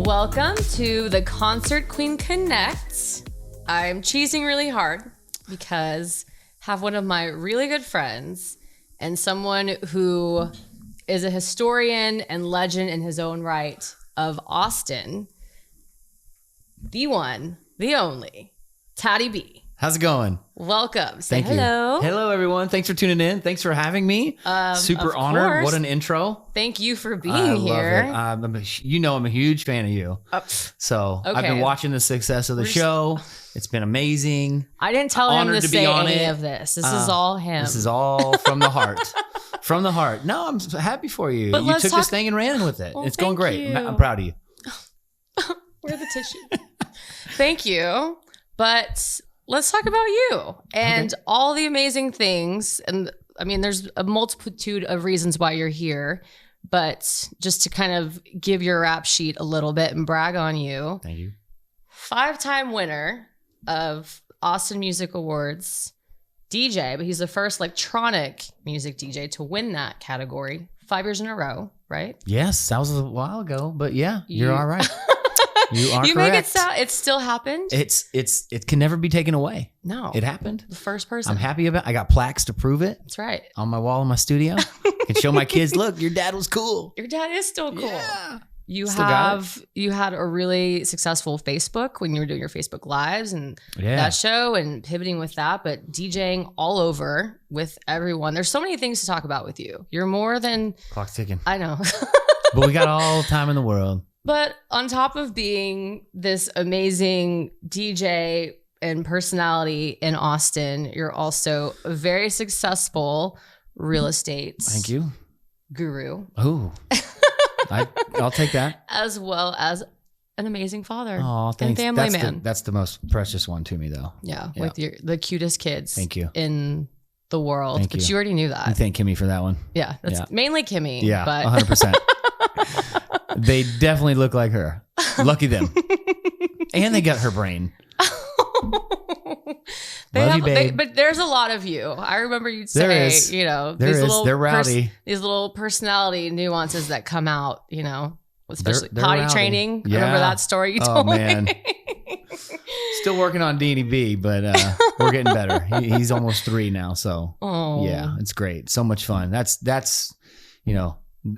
Welcome to the Concert Queen Connect. I'm cheesing really hard because I have one of my really good friends and someone who is a historian and legend in his own right of Austin, the one, the only, Toddy B. How's it going? Welcome. Say Thank hello. you. Hello, everyone. Thanks for tuning in. Thanks for having me. Super honored. course. What an intro. Thank you for being I here. love it. I'm a huge fan of you. So I've been watching the success of the show. It's been amazing. I didn't tell him to say any of this. This is all him. This is all from the heart. From the heart. No, I'm happy for you. But you took this thing and ran with it. Well, it's going great. you. I'm proud of you. Where's the tissue? Thank you. But let's talk about you and all the amazing things. And I mean, there's a multitude of reasons why you're here, but just to kind of give your rap sheet a little bit and brag on you. Thank you. 5-time winner of Austin Music Awards DJ, but he's the first electronic music DJ to win that category 5 years in a row, right? Yes, that was a while ago, but yeah, you're all right. You are You correct. make it sound, it still happened? It can never be taken away. No. It happened. The first person. I'm happy about it. I got plaques to prove it That's right. on my wall in my studio. I can show my kids, look, your dad was cool. Your dad is still cool. Yeah. You Still got you had a really successful Facebook when you were doing your Facebook lives and that show and pivoting with that, but DJing all over with everyone. There's so many things to talk about with you. You're more than Clock's ticking. I know. But we got all the time in the world. But on top of being this amazing DJ and personality in Austin, you're also a very successful real estate Thank you. guru. Oh, I'll take that. As well as an amazing father Oh, and thanks. family man. That's the most precious one to me, though. Yeah, with the cutest kids. Thank you. In the world. Thank But you. you already knew that. I thank Kimmy for that one. Yeah, that's mainly Kimmy. Yeah, but 100%. They definitely look like her. Lucky them. And they got her brain. Love you, babe. But there's a lot of you. I remember you'd There say, is. these They're rowdy. these little personality nuances that come out, especially They're potty rowdy. training. Yeah. Remember that story you told man. me? Still working on Deanie B, but we're getting better. He's almost 3 now, so yeah, it's great. So much fun. That's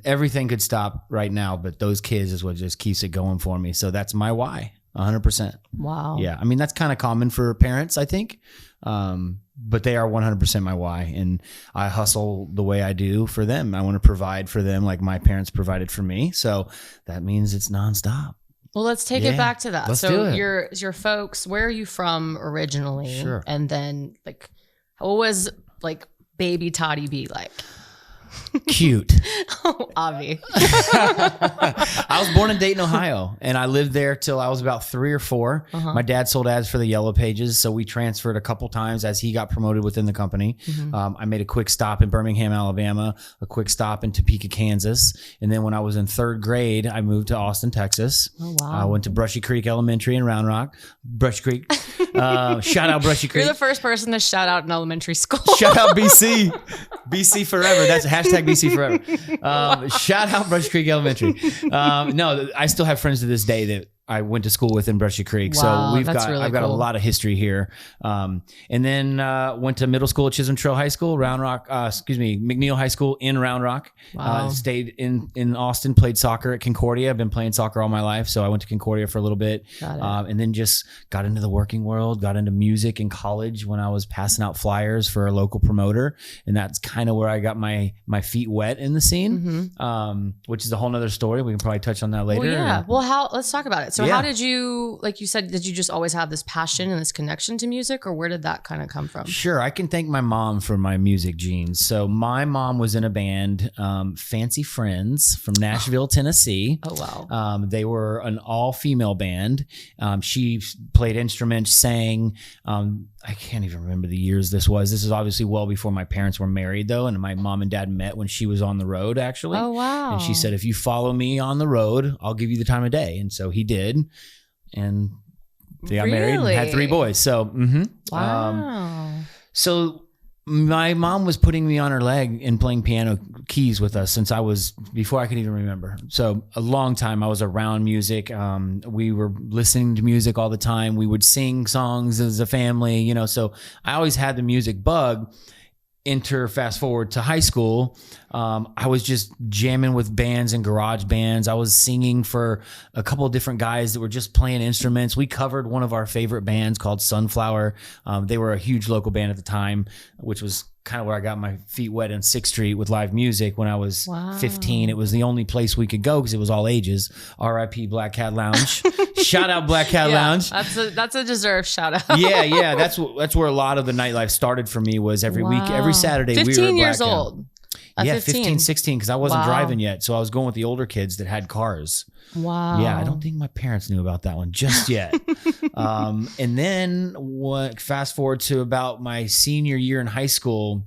everything could stop right now, but those kids is what just keeps it going for me. So that's my why, 100%. Wow. Yeah, I mean that's kind of common for parents, I think, but they are 100% my why, and I hustle the way I do for them. I want to provide for them like my parents provided for me. So that means it's nonstop. Well, let's take it back to that. Let's do So it. your folks, where are you from originally? Sure. And then what was baby Toddy B like? Cute. Oh, Avi. I was born in Dayton, Ohio, and I lived there till I was about 3 or 4. My dad sold ads for the Yellow Pages, so we transferred a couple times as he got promoted within the company. I made a quick stop in Birmingham, Alabama, a quick stop in Topeka, Kansas, and then when I was in 3rd grade, I moved to Austin, Texas. Oh, wow. I went to Brushy Creek Elementary in Round Rock. Brushy Creek. Shout out Brushy Creek. You're the first person to shout out in elementary school. Shout out BC. BC forever. That's hashtag BC forever. Shout out Brushy Creek Elementary. No, I still have friends to this day that I went to school with in Brushy Creek. Wow, So really I've got a cool. lot of history here. And then went to middle school at Chisholm Trail High School, McNeil High School in Round Rock. Wow. Stayed in Austin, played soccer at Concordia. I've been playing soccer all my life. So I went to Concordia for a little bit. Got it. And then just got into the working world, got into music in college when I was passing out flyers for a local promoter. And that's kind of where I got my feet wet in the scene, which is a whole nother story. We can probably touch on that later. Well, yeah. Well, let's talk about it. So Yeah. how did you, like you said, did you just always have this passion and this connection to music, or where did that kind of come from? Sure. I can thank my mom for my music genes. So my mom was in a band, Fancy Friends from Nashville, Tennessee. Oh, wow. They were an all-female band. She played instruments, sang. I can't even remember the years this was. This is obviously well before my parents were married, though, and my mom and dad met when she was on the road, actually. Oh, wow. And she said, if you follow me on the road, I'll give you the time of day. And so he did. And they got married and had 3 boys. So, Wow. so My mom was putting me on her leg and playing piano keys with us since before I could even remember. So a long time I was around music. We were listening to music all the time. We would sing songs as a family, you know, so I always had the music bug. Fast forward to high school. I was just jamming with bands and garage bands. I was singing for a couple of different guys that were just playing instruments. We covered one of our favorite bands called Sunflower. They were a huge local band at the time, which was kind of where I got my feet wet in 6th Street with live music when I was 15. It was the only place we could go because it was all ages. R.I.P. Black Cat Lounge. Shout out Black Cat Lounge. That's a deserved shout out. Yeah. That's where a lot of the nightlife started for me, was every week, every Saturday. 15 we were at years Black Cat. old. Yeah, 15, 16, because I wasn't driving yet. So I was going with the older kids that had cars. Wow. Yeah, I don't think my parents knew about that one just yet. And then fast forward to about my senior year in high school,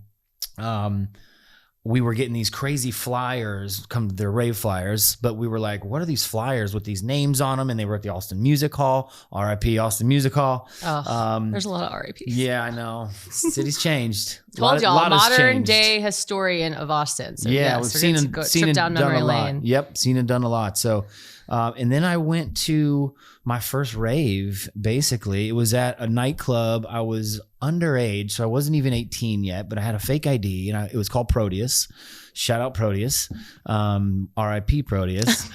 we were getting these crazy flyers, they're rave flyers, but we were like, what are these flyers with these names on them? And they were at the Austin Music Hall, RIP Austin Music Hall. There's a lot of RIPs. Yeah, I know. City's changed. Told y'all, modern day historian of Austin. So yeah, we've seen and down done memory a lot. lane. Yep, seen and done a lot. So, and then I went to my first rave. Basically, it was at a nightclub. I was underage, so I wasn't even 18 yet, but I had a fake ID, and it was called Proteus. Shout out Proteus, R.I.P. Proteus.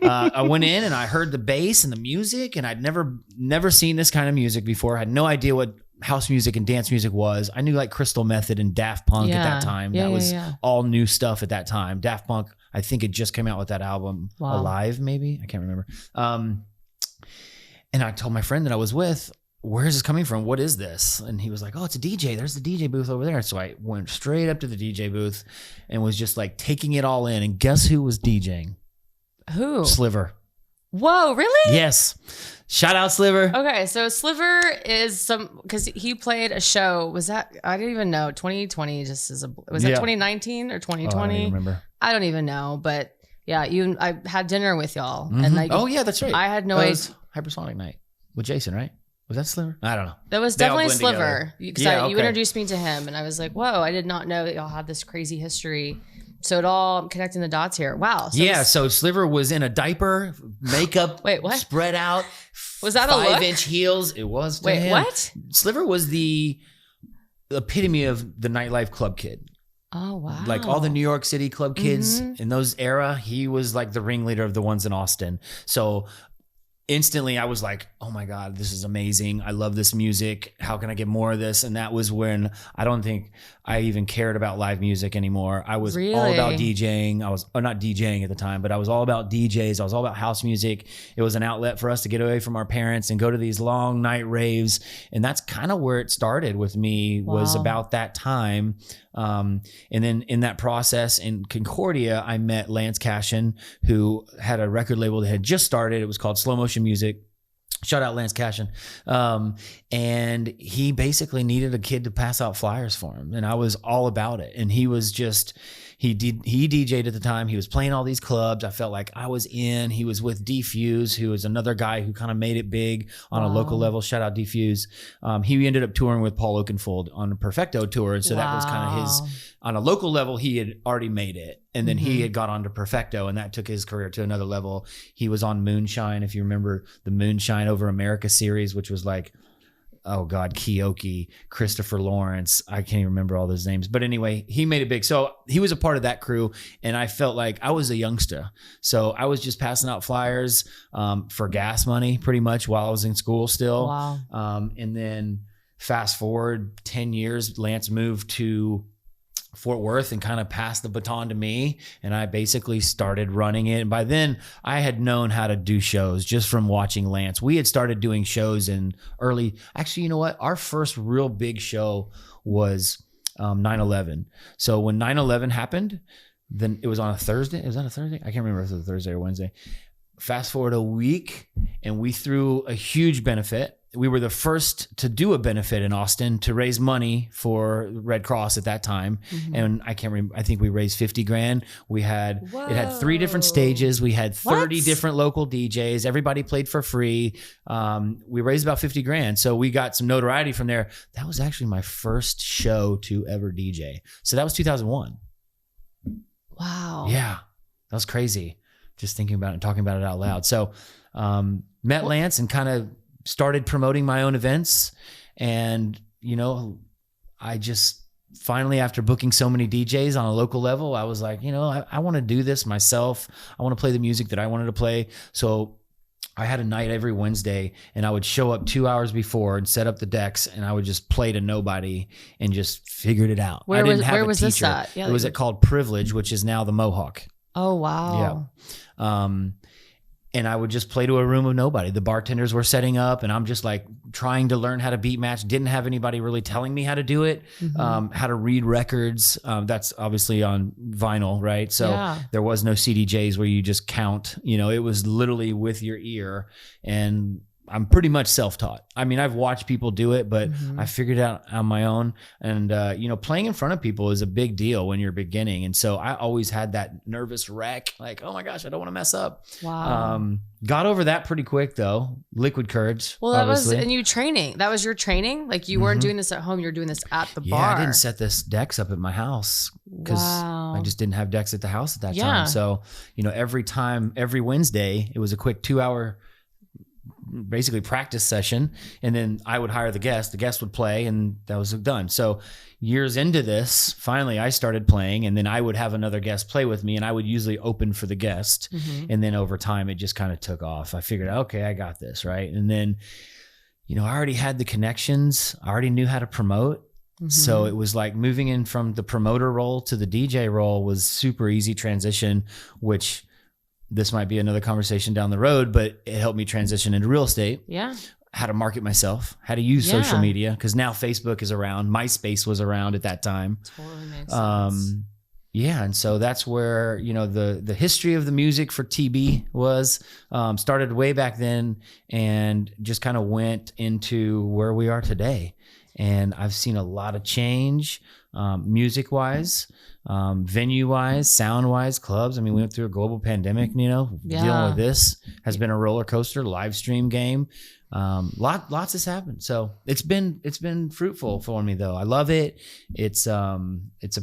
I went in and I heard the bass and the music, and I'd never seen this kind of music before. I had no idea what house music and dance music was. I knew like Crystal Method and Daft Punk at that time. That was all new stuff at that time. Daft Punk, I think it just came out with that album, Alive, maybe. I can't remember. And I told my friend that I was with, where is this coming from? What is this? And he was like, oh, it's a DJ. There's the DJ booth over there. So I went straight up to the DJ booth and was just like taking it all in. And guess who was DJing? Who? Sliver. Whoa, really? Yes. Shout out Sliver. Okay, so Sliver is because he played a show. Was that, I don't even know, 2020 was that 2019 or 2020? I don't even remember. I don't even know, but yeah, I had dinner with y'all. Mm-hmm. And like, oh yeah, that's right. I had no idea. Hypersonic Night with Jason, right? Was that Sliver? I don't know. That was definitely Sliver. Because you introduced me to him and I was like, whoa, I did not know that y'all had this crazy history. So it all connecting the dots here. Wow. So so Sliver was in a didiaper, makeup Wait, what? Spread out. Was that a look? 5-inch heels. It was to Wait, him. what? Sliver was the epitome of the nightlife club kid. Oh, wow. Like all the New York City club kids in those era, he was like the ringleader of the ones in Austin. So instantly I was like, oh my God, this is amazing. I love this music. How can I get more of this? And that was when I don't think I even cared about live music anymore. I was all about DJing. I was not DJing at the time, but I was all about DJs. I was all about house music. It was an outlet for us to get away from our parents and go to these long night raves. And that's kind of where it started with me, was about that time. And then in that process in Concordia, I met Lance Cashin, who had a record label that had just started. It was called Slow Motion Music. Shout out Lance Cashin. And he basically needed a kid to pass out flyers for him. And I was all about it. And he was just, he DJ'd at the time. He was playing all these clubs. I felt like I was in. He was with D-Fuse, who was another guy who kind of made it big on a local level. Shout out D-Fuse. He ended up touring with Paul Oakenfold on a Perfecto tour. And so that was kind of his, on a local level, he had already made it. And then he had got on to Perfecto, and that took his career to another level. He was on Moonshine, if you remember the Moonshine Over America series, which was like, oh God, Keoki, Christopher Lawrence. I can't even remember all those names. But anyway, he made it big. So he was a part of that crew, and I felt like I was a youngster. So I was just passing out flyers for gas money pretty much while I was in school still. Wow. And then fast forward 10 years, Lance moved to Fort Worth and kind of passed the baton to me, and I basically started running it. And by then I had known how to do shows just from watching Lance. We had started doing shows in actually, you know what? Our first real big show was 9/11. So when 9/11 happened, then it was on a Thursday. Was that a Thursday? I can't remember if it was a Thursday or Wednesday. Fast forward a week, and we threw a huge benefit we were the first to do a benefit in Austin to raise money for Red Cross at that time. And I can't remember, I think we raised 50 grand. It had 3 different stages. We had 30 different local DJs. Everybody played for free. We raised about 50 grand. So we got some notoriety from there. That was actually my first show to ever DJ. So that was 2001. Wow. Yeah. That was crazy. Just thinking about it and talking about it out loud. So met Lance and kind of started promoting my own events. And, you know, I just finally, after booking so many DJs on a local level, I was like, you know, I want to do this myself. I want to play the music that I wanted to play. So I had a night every Wednesday, and I would show up 2 hours before and set up the decks, and I would just play to nobody and just figured it out. Where was this at? Yeah, it was called Privilege, which is now the Mohawk. Oh, wow. Yeah. And I would just play to a room of nobody. The bartenders were setting up, and I'm just like trying to learn how to beat match. Didn't have anybody really telling me how to do it, how to read records. That's obviously on vinyl, right? So there was no CDJs where you just count. You know, it was literally with your ear. And I'm pretty much self-taught. I mean, I've watched people do it, but I figured it out on my own. And, you know, playing in front of people is a big deal when you're beginning. And so I always had that nervous wreck, like, oh my gosh, I don't want to mess up. Wow. Got over that pretty quick though. Liquid courage. Well, that was, and you training. That was your training? Like you weren't doing this at home, you were doing this at the bar. Yeah, I didn't set this decks up at my house because I just didn't have decks at the house at that time. So, you know, every Wednesday, it was a quick 2-hour basically practice session, and then I would hire the guest would play, and that was done. So years into this, finally I started playing, and then I would have another guest play with me, and I would usually open for the guest. And then over time it just kind of took off. I figured, okay, I got this, right? And then, you know, I already had the connections, I already knew how to promote. So it was like moving in from the promoter role to the DJ role was super easy transition, which this might be another conversation down the road, but it helped me transition into real estate. Yeah. How to market myself, how to use social media, because now Facebook is around. MySpace was around at that time. Totally makes sense. Yeah, and so that's where, you know, the history of the music for TB was started way back then, and just kind of went into where we are today. And I've seen a lot of change, music-wise, venue-wise, sound-wise, clubs. I mean, we went through a global pandemic, you know, dealing with this has been a roller coaster, live stream game. Lots has happened. So it's been fruitful for me though. I love it. It's a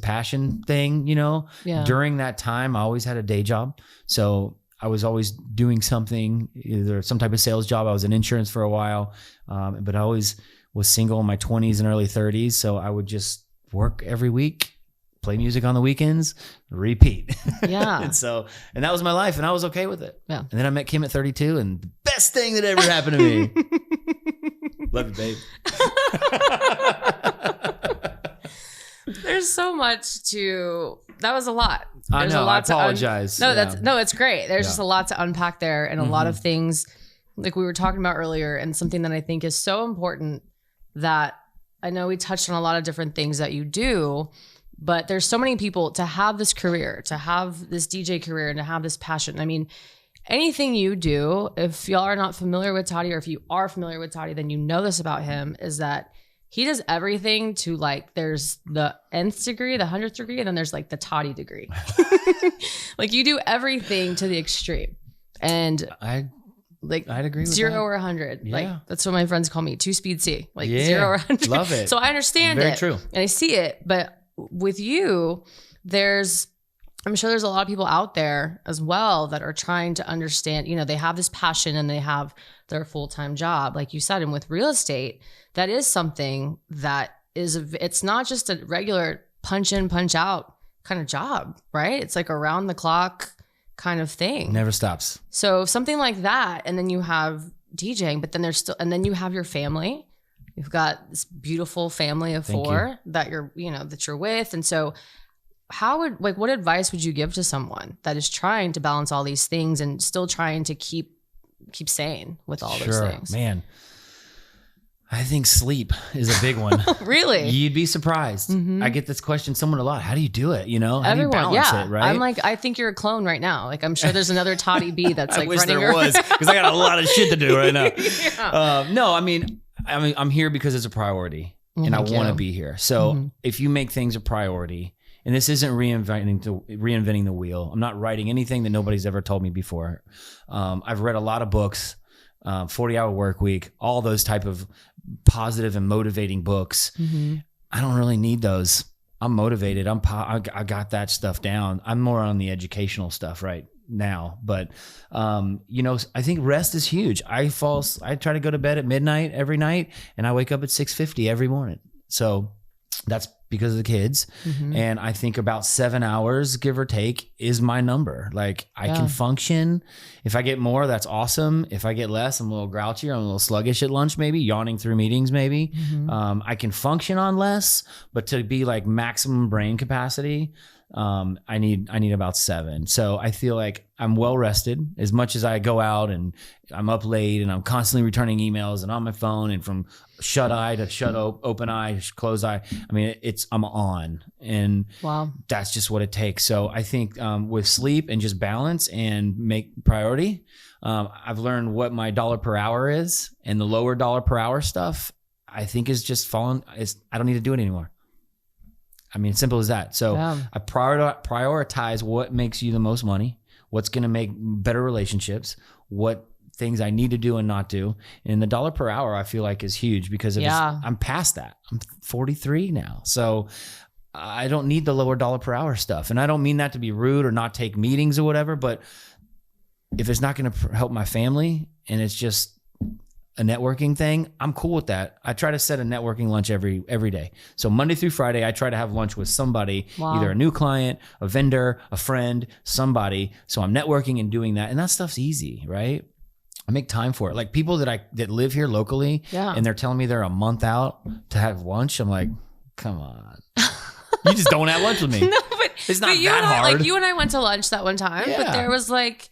passion thing, you know. During that time, I always had a day job. So I was always doing something, either some type of sales job. I was in insurance for a while, but I always was single in my 20s and early 30s. So I would just work every week, play music on the weekends, repeat. Yeah. and that was my life, and I was okay with it. Yeah. And then I met Kim at 32, and the best thing that ever happened to me. Love you, babe. There's so much to, that was a lot. There's I apologize. It's great. There's just a lot to unpack there, and a lot of things like we were talking about earlier, and something that I think is so important that I know we touched on a lot of different things that you do, but there's so many people to have this career, to have this DJ career, and to have this passion. I mean, anything you do, if y'all are not familiar with Toddy, or if you are familiar with Toddy, then you know this about him, is that he does everything to, like, there's the nth degree, the 100th degree, and then there's like the Toddy degree. Like you do everything to the extreme. And I'd agree with 0 or 100. Yeah. Like that's what my friends call me, 2-speed C. Like 0 or 100. Love it. So I understand Very true. And I see it. But with you, I'm sure there's a lot of people out there as well that are trying to understand, you know, they have this passion and they have their full-time job, like you said. And with real estate, that is something that it's not just a regular punch in, punch out kind of job, right? It's like around the clock kind of thing. Never stops. So something like that, and then you have DJing, but then and then you have your family. You've got this beautiful family of 4 that you're with. And so what advice would you give to someone that is trying to balance all these things and still trying to keep sane with all those things? Man. I think sleep is a big one. Really? You'd be surprised. I get this question somewhat a lot. How do you do it? You know, how Everyone, do you balance it, right? I'm like, I think you're a clone right now. Like, I'm sure there's another Toddy B that's like I wish running there was, because I got a lot of shit to do right now. Yeah. No, I mean, I'm here because it's a priority, and I want to be here. So if you make things a priority, and this isn't reinventing the wheel. I'm not writing anything that nobody's ever told me before. I've read a lot of books, 40-hour work week, all those type of positive and motivating books. I don't really need those. I'm motivated. I got that stuff down. I'm more on the educational stuff right now, but you know, I think rest is huge. I try to go to bed at midnight every night, and I wake up at 6:50 every morning. So that's because of the kids. And I think about 7 hours, give or take, is my number. Like I can function. If I get more, that's awesome. If I get less, I'm a little grouchy, or I'm a little sluggish at lunch, maybe yawning through meetings, maybe. I can function on less, but to be like maximum brain capacity, I need about 7. So I feel like I'm well rested. As much as I go out and I'm up late and I'm constantly returning emails and on my phone, and from shut eye to open eye, close eye. I mean, I'm on, and that's just what it takes. So I think with sleep and just balance and make priority, I've learned what my dollar per hour is, and the lower dollar per hour stuff, I think is just falling. I don't need to do it anymore. I mean, simple as that. So I prioritize what makes you the most money, what's going to make better relationships, what things I need to do and not do. And the dollar per hour, I feel like, is huge, because I'm past that. I'm 43 now. So I don't need the lower dollar per hour stuff. And I don't mean that to be rude or not take meetings or whatever, but if it's not going to help my family and it's just a networking thing, I'm cool with that. I try to set a networking lunch every day. So Monday through Friday, I try to have lunch with somebody, either a new client, a vendor, a friend, somebody. So I'm networking and doing that. And that stuff's easy, right? I make time for it. Like people that live here locally, and they're telling me they're a month out to have lunch. I'm like, come on. You just don't have lunch with me. No, but it's not you that and I, hard. like you and I went to lunch that one time, but there was like,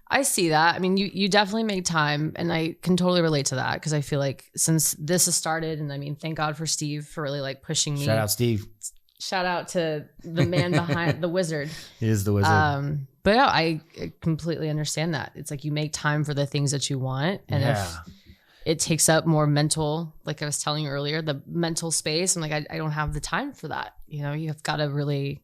I see that. I mean, you definitely make time, and I can totally relate to that, because I feel like since this has started, and I mean, thank God for Steve for really like pushing me. Shout out Steve. Shout out to the man behind the wizard. He is the wizard. But yeah, I completely understand that. It's like you make time for the things that you want, and if it takes up more mental, like I was telling you earlier, the mental space, I'm like, I don't have the time for that. You know, you've got to really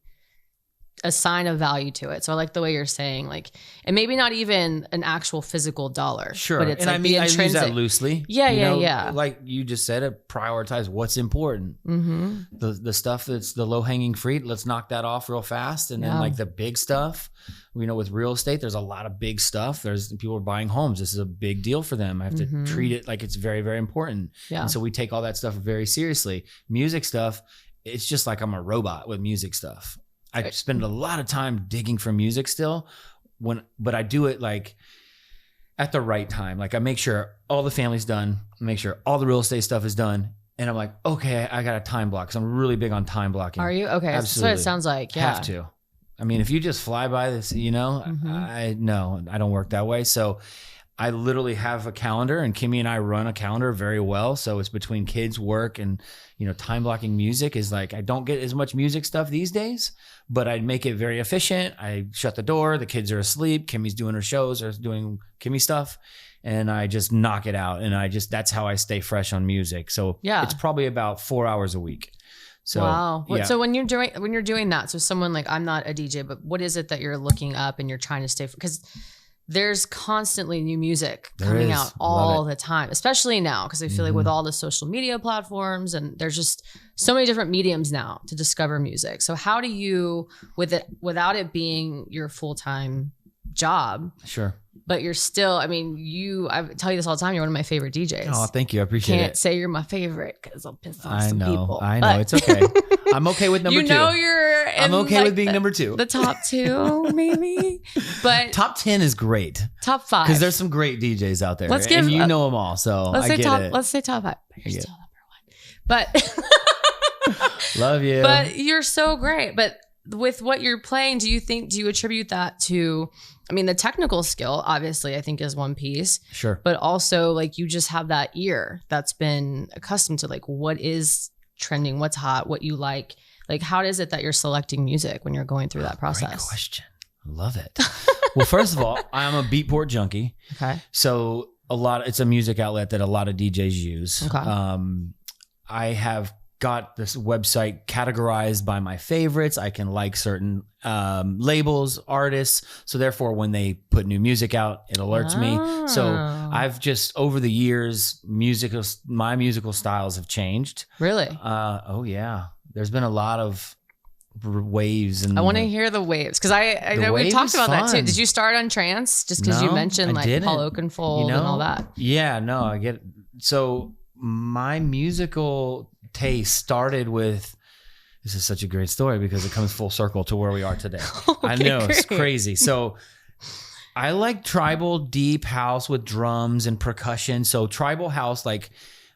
assign a value to it. So I like the way you're saying, like, and maybe not even an actual physical dollar. Sure. But it's and like I mean, I use that loosely. Yeah. Like you just said, prioritize what's important. The stuff that's the low hanging fruit, let's knock that off real fast. And then like the big stuff, you know, with real estate, there's a lot of big stuff. There's people are buying homes. This is a big deal for them. I have to treat it like it's very, very important. And so we take all that stuff very seriously. Music stuff, it's just like I'm a robot with music stuff. I spend a lot of time digging for music still, but I do it like at the right time. Like I make sure all the family's done, make sure all the real estate stuff is done, and I'm like, okay, I got a time block, because I'm really big on time blocking. Are you? Okay, absolutely. that's what it sounds like. Yeah, have to. I mean, if you just fly by this, you know, I don't work that way. So I literally have a calendar, and Kimmy and I run a calendar very well. So it's between kids, work, and, you know, time blocking music is like, I don't get as much music stuff these days, but I make it very efficient. I shut the door. The kids are asleep. Kimmy's doing her shows or doing Kimmy stuff. And I just knock it out. And that's how I stay fresh on music. So it's probably about 4 hours a week. So, wow. So when you're doing that, so someone like, I'm not a DJ, but what is it that you're looking up and you're trying to stay, because there's constantly new music coming out all the time, especially now, because I feel like with all the social media platforms, and there's just so many different mediums now to discover music. So how do you, without it being your full-time job, but you're still, I mean, I tell you this all the time, you're one of my favorite DJs. Oh, thank you. I appreciate it. Can't say you're my favorite because I'll piss off some people. I know. It's okay. I'm okay with number 2. You know you're I'm okay with being number 2. The top 2, maybe. But top 10 is great. Top 5. Because there's some great DJs out there. And you know them all. So let's I say get top, it. Let's say top 5. You're still number 1. But love you. But you're so great. But with what you're playing, do you attribute that to I mean, the technical skill, obviously, I think is one piece. Sure. But also, like, you just have that ear that's been accustomed to, like, what is trending, what's hot, what you like. Like, how is it that you're selecting music when you're going through that process? Great question. Love it. Well, first of all, I'm a Beatport junkie. Okay. So it's a music outlet that a lot of DJs use. Okay. I have got this website categorized by my favorites. I can like certain labels, artists. So therefore, when they put new music out, it alerts me. So I've just, over the years, my musical styles have changed. Really? Oh yeah. There's been a lot of waves. And I want to hear the waves, because I know we talked about that too. Did you start on trance just because you mentioned like Paul Oakenfold and all that? Yeah, no, I get it. So my musical taste started with, this is such a great story because it comes full circle to where we are today. Okay, I know, great. It's crazy. So I like tribal deep house with drums and percussion. So tribal house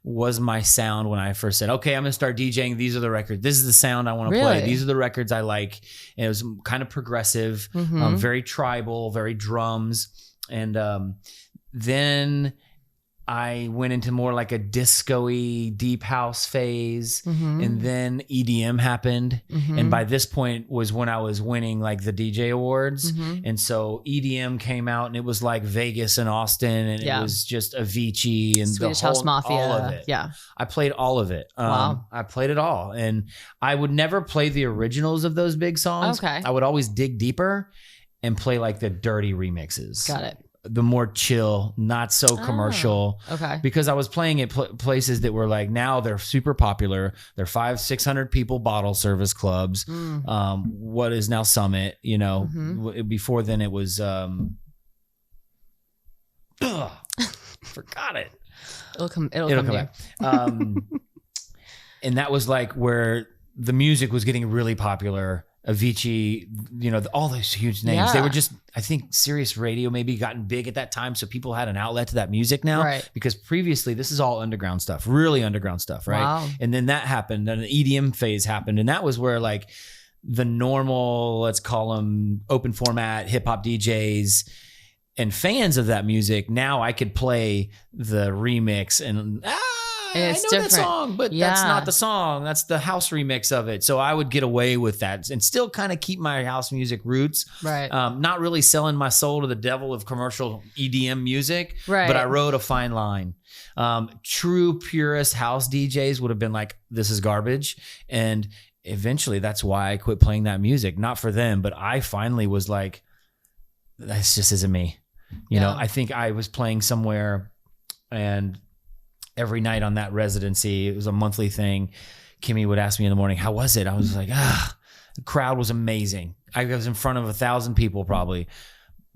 was my sound when I first said, okay, I'm going to start DJing. These are the records. This is the sound I want to play. These are the records I like. And it was kind of progressive, very tribal, very drums. And then I went into more like a disco-y deep house phase, and then EDM happened. And by this point was when I was winning like the DJ awards. And so EDM came out, and it was like Vegas and Austin, and it was just Avicii and Swedish House Mafia. All of it. Yeah. I played all of it. Wow. I played it all. And I would never play the originals of those big songs. Okay. I would always dig deeper and play like the dirty remixes. Got it. The more chill, not so commercial. Okay. Because I was playing at places that were like, now they're super popular. They're 500-600 people bottle service clubs. What is now Summit, before then it was, forgot it. It'll come back. And that was like where the music was getting really popular. Avicii, all those huge names. They were just, I think Sirius Radio maybe gotten big at that time. So people had an outlet to that music now. Right. Because previously this is all underground stuff, really underground stuff. Right. Wow. And then that happened, and an EDM phase happened. And that was where like the normal, let's call them open format hip hop DJs and fans of that music. Now I could play the remix and I know different. That song, but that's not the song. That's the house remix of it. So I would get away with that and still kind of keep my house music roots. Right. Not really selling my soul to the devil of commercial EDM music. Right. But I rode a fine line. True purist house DJs would have been like, this is garbage. And eventually that's why I quit playing that music. Not for them, but I finally was like, this just isn't me. You know, I think I was playing somewhere, and every night on that residency, it was a monthly thing, Kimmy would ask me in the morning, how was it? I was like, the crowd was amazing. I was in front of 1,000 people probably,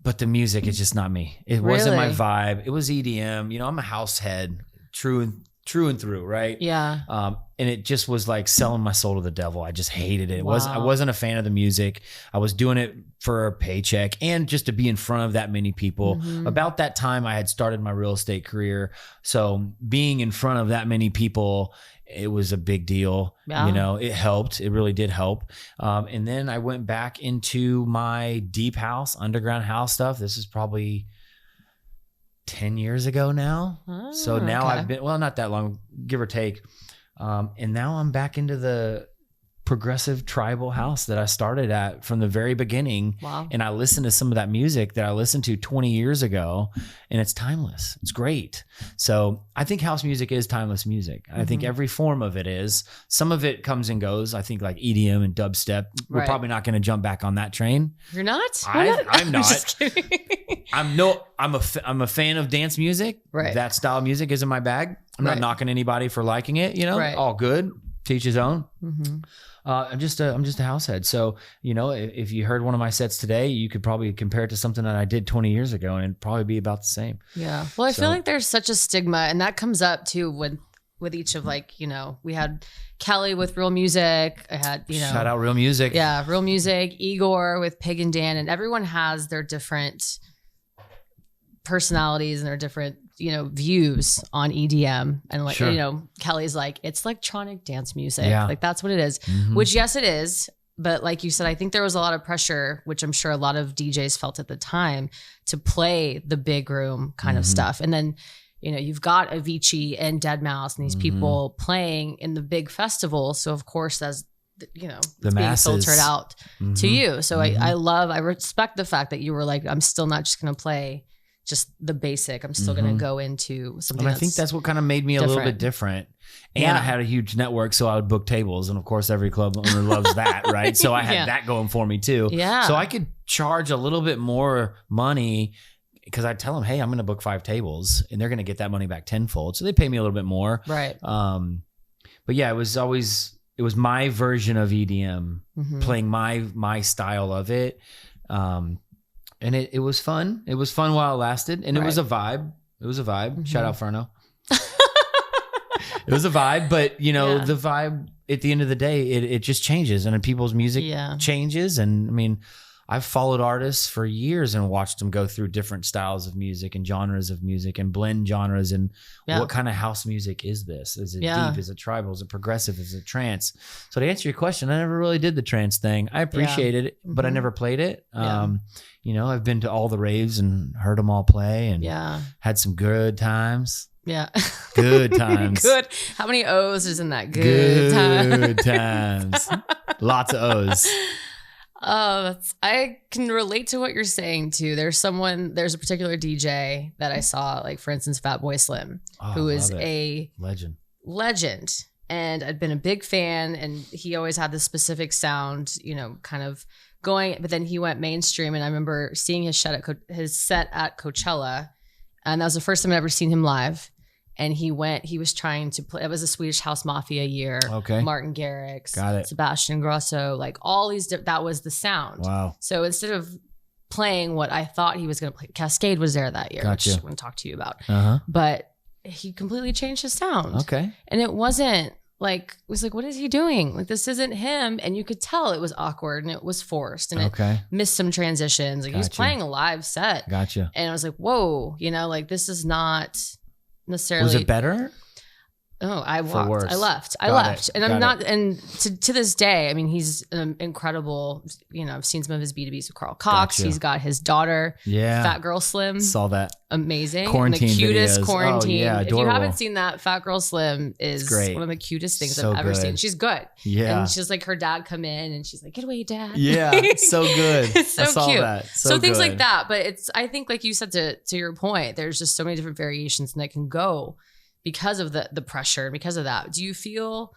but the music is just not me. It wasn't my vibe. It was EDM. I'm a house head, true and through, right? Yeah. And it just was like selling my soul to the devil. I just hated it. Wow. I wasn't a fan of the music. I was doing it for a paycheck and just to be in front of that many people. About that time, I had started my real estate career. So being in front of that many people, it was a big deal. Yeah. It helped. It really did help. And then I went back into my deep house, underground house stuff. This is probably 10 years ago now. So now I've been, not that long, give or take. And now I'm back into the progressive tribal house that I started at from the very beginning. Wow. And I listen to some of that music that I listened to 20 years ago, and it's timeless. It's great. So I think house music is timeless music. I think every form of it is. Some of it comes and goes. I think like EDM and dubstep, we're probably not going to jump back on that train. You're not? I'm not. Just kidding. I'm a fan of dance music. Right. That style of music isn't my bag. I'm not knocking anybody for liking it, all good. To each his own. I'm just a house head. So, if you heard one of my sets today, you could probably compare it to something that I did 20 years ago, and it'd probably be about the same. Yeah. Well, I feel like there's such a stigma, and that comes up too with each of we had Kelly with Real Music. I had, shout out Real Music. Yeah. Real Music, Igor with Pig and Dan, and everyone has their different personalities and their different views on EDM, and Kelly's like, it's electronic dance music. Yeah. Like that's what it is, which yes, it is. But like you said, I think there was a lot of pressure, which I'm sure a lot of DJs felt at the time, to play the big room kind of stuff. And then, you know, you've got Avicii and Deadmau5 and these people playing in the big festival. So of course, that's, you know, the it's being masses filtered out to you. So I respect the fact that you were like, I'm still not just going to play just the basic. I'm still going to go into something. And I think that's what kind of made me a little bit different. And I had a huge network, so I would book tables. And of course, every club owner loves that, right? So I had that going for me too. Yeah. So I could charge a little bit more money because I'd tell them, hey, I'm going to book 5 tables and they're going to get that money back tenfold. So they pay me a little bit more. Right. But yeah, it was my version of EDM, playing my style of it. And it was fun. It was fun while it lasted. And it was a vibe. It was a vibe. Shout out Furno. It was a vibe, but you know, the vibe at the end of the day, it just changes and people's music changes. And I mean, I've followed artists for years and watched them go through different styles of music and genres of music and blend genres. And what kind of house music is this? Is it deep? Is it tribal? Is it progressive? Is it trance? So to answer your question, I never really did the trance thing. I appreciated it, but I never played it. You know, I've been to all the raves and heard them all play and had some good times. Yeah. Good times. Good. How many O's is in that? Good times. Lots of O's. I can relate to what you're saying too. There's a particular DJ that I saw, like for instance, Fatboy Slim, who is a legend. And I'd been a big fan and he always had this specific sound, you know, kind of going, but then he went mainstream. And I remember seeing his set at Coachella. And that was the first time I'd ever seen him live. And he was trying to play, it was a Swedish House Mafia year. Okay. Martin Garrix, Sebastian Grosso, like all these, that was the sound. Wow. So instead of playing what I thought he was going to play, Cascade was there that year, which I'm going to talk to you about. But he completely changed his sound. Okay. And it wasn't like, it was like, what is he doing? Like, this isn't him. And you could tell it was awkward and it was forced and it missed some transitions. Like he was playing a live set. Gotcha. And I was like, whoa, you know, like this is not necessarily. Was it better? Oh, I left. And I'm not, and to this day, I mean, he's incredible. You know, I've seen some of his B2Bs with Carl Cox. He's got his daughter, Fat Girl Slim. Saw that. Amazing. Quarantine and the cutest videos. quarantine. Oh, yeah, if you haven't seen that, Fat Girl Slim is one of the cutest things I've ever seen. She's good. Yeah. And she's like, her dad come in and she's like, get away, dad. Yeah. So good. It's so I saw cute. That. So things like that. But I think like you said, to your point, there's just so many different variations and that can go because of the pressure, because of that. Do you feel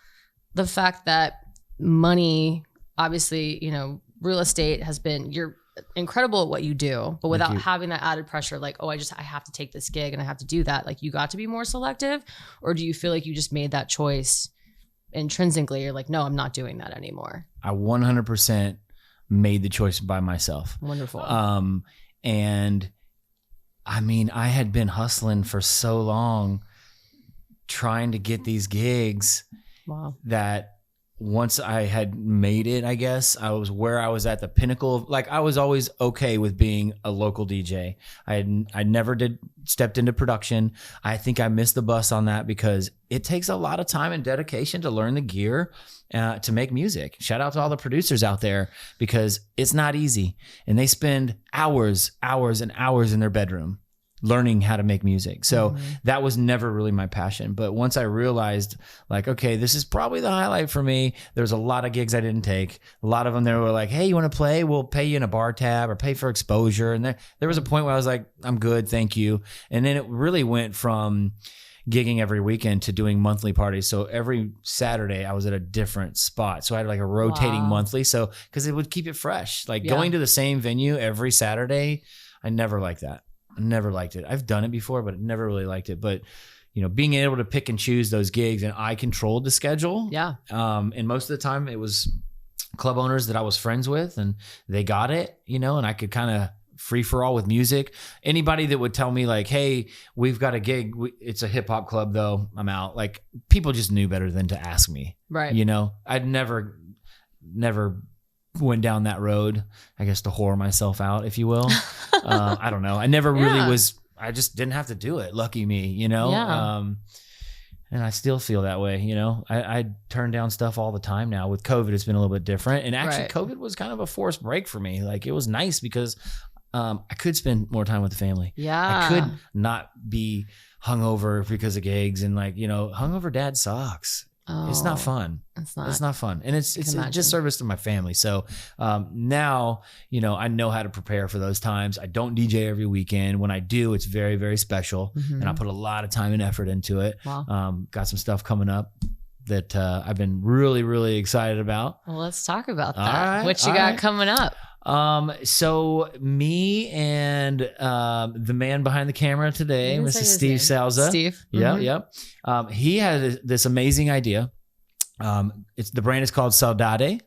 the fact that money, obviously, you know, real estate you're incredible at what you do, but without having that added pressure, like, oh, I have to take this gig and I have to do that. Like you got to be more selective, or do you feel like you just made that choice intrinsically? You're like, no, I'm not doing that anymore. I 100% made the choice by myself. Wonderful. And I mean, I had been hustling for so long trying to get these gigs that once I had made it, I guess I was where I was at the pinnacle of, like, I was always okay with being a local DJ. I never stepped into production. I think I missed the bus on that because it takes a lot of time and dedication to learn the gear to make music. Shout out to all the producers out there because it's not easy. And they spend hours and hours in their bedroom learning how to make music. So that was never really my passion. But once I realized, like, okay, this is probably the highlight for me. There's a lot of gigs I didn't take. A lot of them, they were like, hey, you want to play? We'll pay you in a bar tab or pay for exposure. And there was a point where I was like, I'm good, thank you. And then it really went from gigging every weekend to doing monthly parties. So every Saturday I was at a different spot. So I had like a rotating monthly. So, cause it would keep it fresh. Like going to the same venue every Saturday, I never liked that. I never liked it. I've done it before, but I never really liked it. But, you know, being able to pick and choose those gigs, and I controlled the schedule. Yeah. And most of the time it was club owners that I was friends with and they got it, you know, and I could kind of free for all with music. Anybody that would tell me like, hey, we've got a gig. It's a hip hop club though. I'm out. Like people just knew better than to ask me. Right. You know, I'd never went down that road, I guess, to whore myself out, if you will. I don't know. I never really was, I just didn't have to do it. Lucky me, you know? And I still feel that way. You know, I turn down stuff all the time now. With COVID, it's been a little bit different. And actually, COVID was kind of a forced break for me. Like, it was nice because I could spend more time with the family. Yeah. I could not be hungover because of gigs, and like, you know, hungover dad sucks. It's not fun. It's not fun. And it's just service to my family. So now, you know, I know how to prepare for those times. I don't DJ every weekend. When I do, it's very, very special. And I put a lot of time and effort into it. Wow. Got some stuff coming up that I've been really, really excited about. Well, let's talk about that. What you got coming up? So me and the man behind the camera today, Mr. Steve Salza. Steve. Yep. He had this amazing idea. The brand is called Saudade,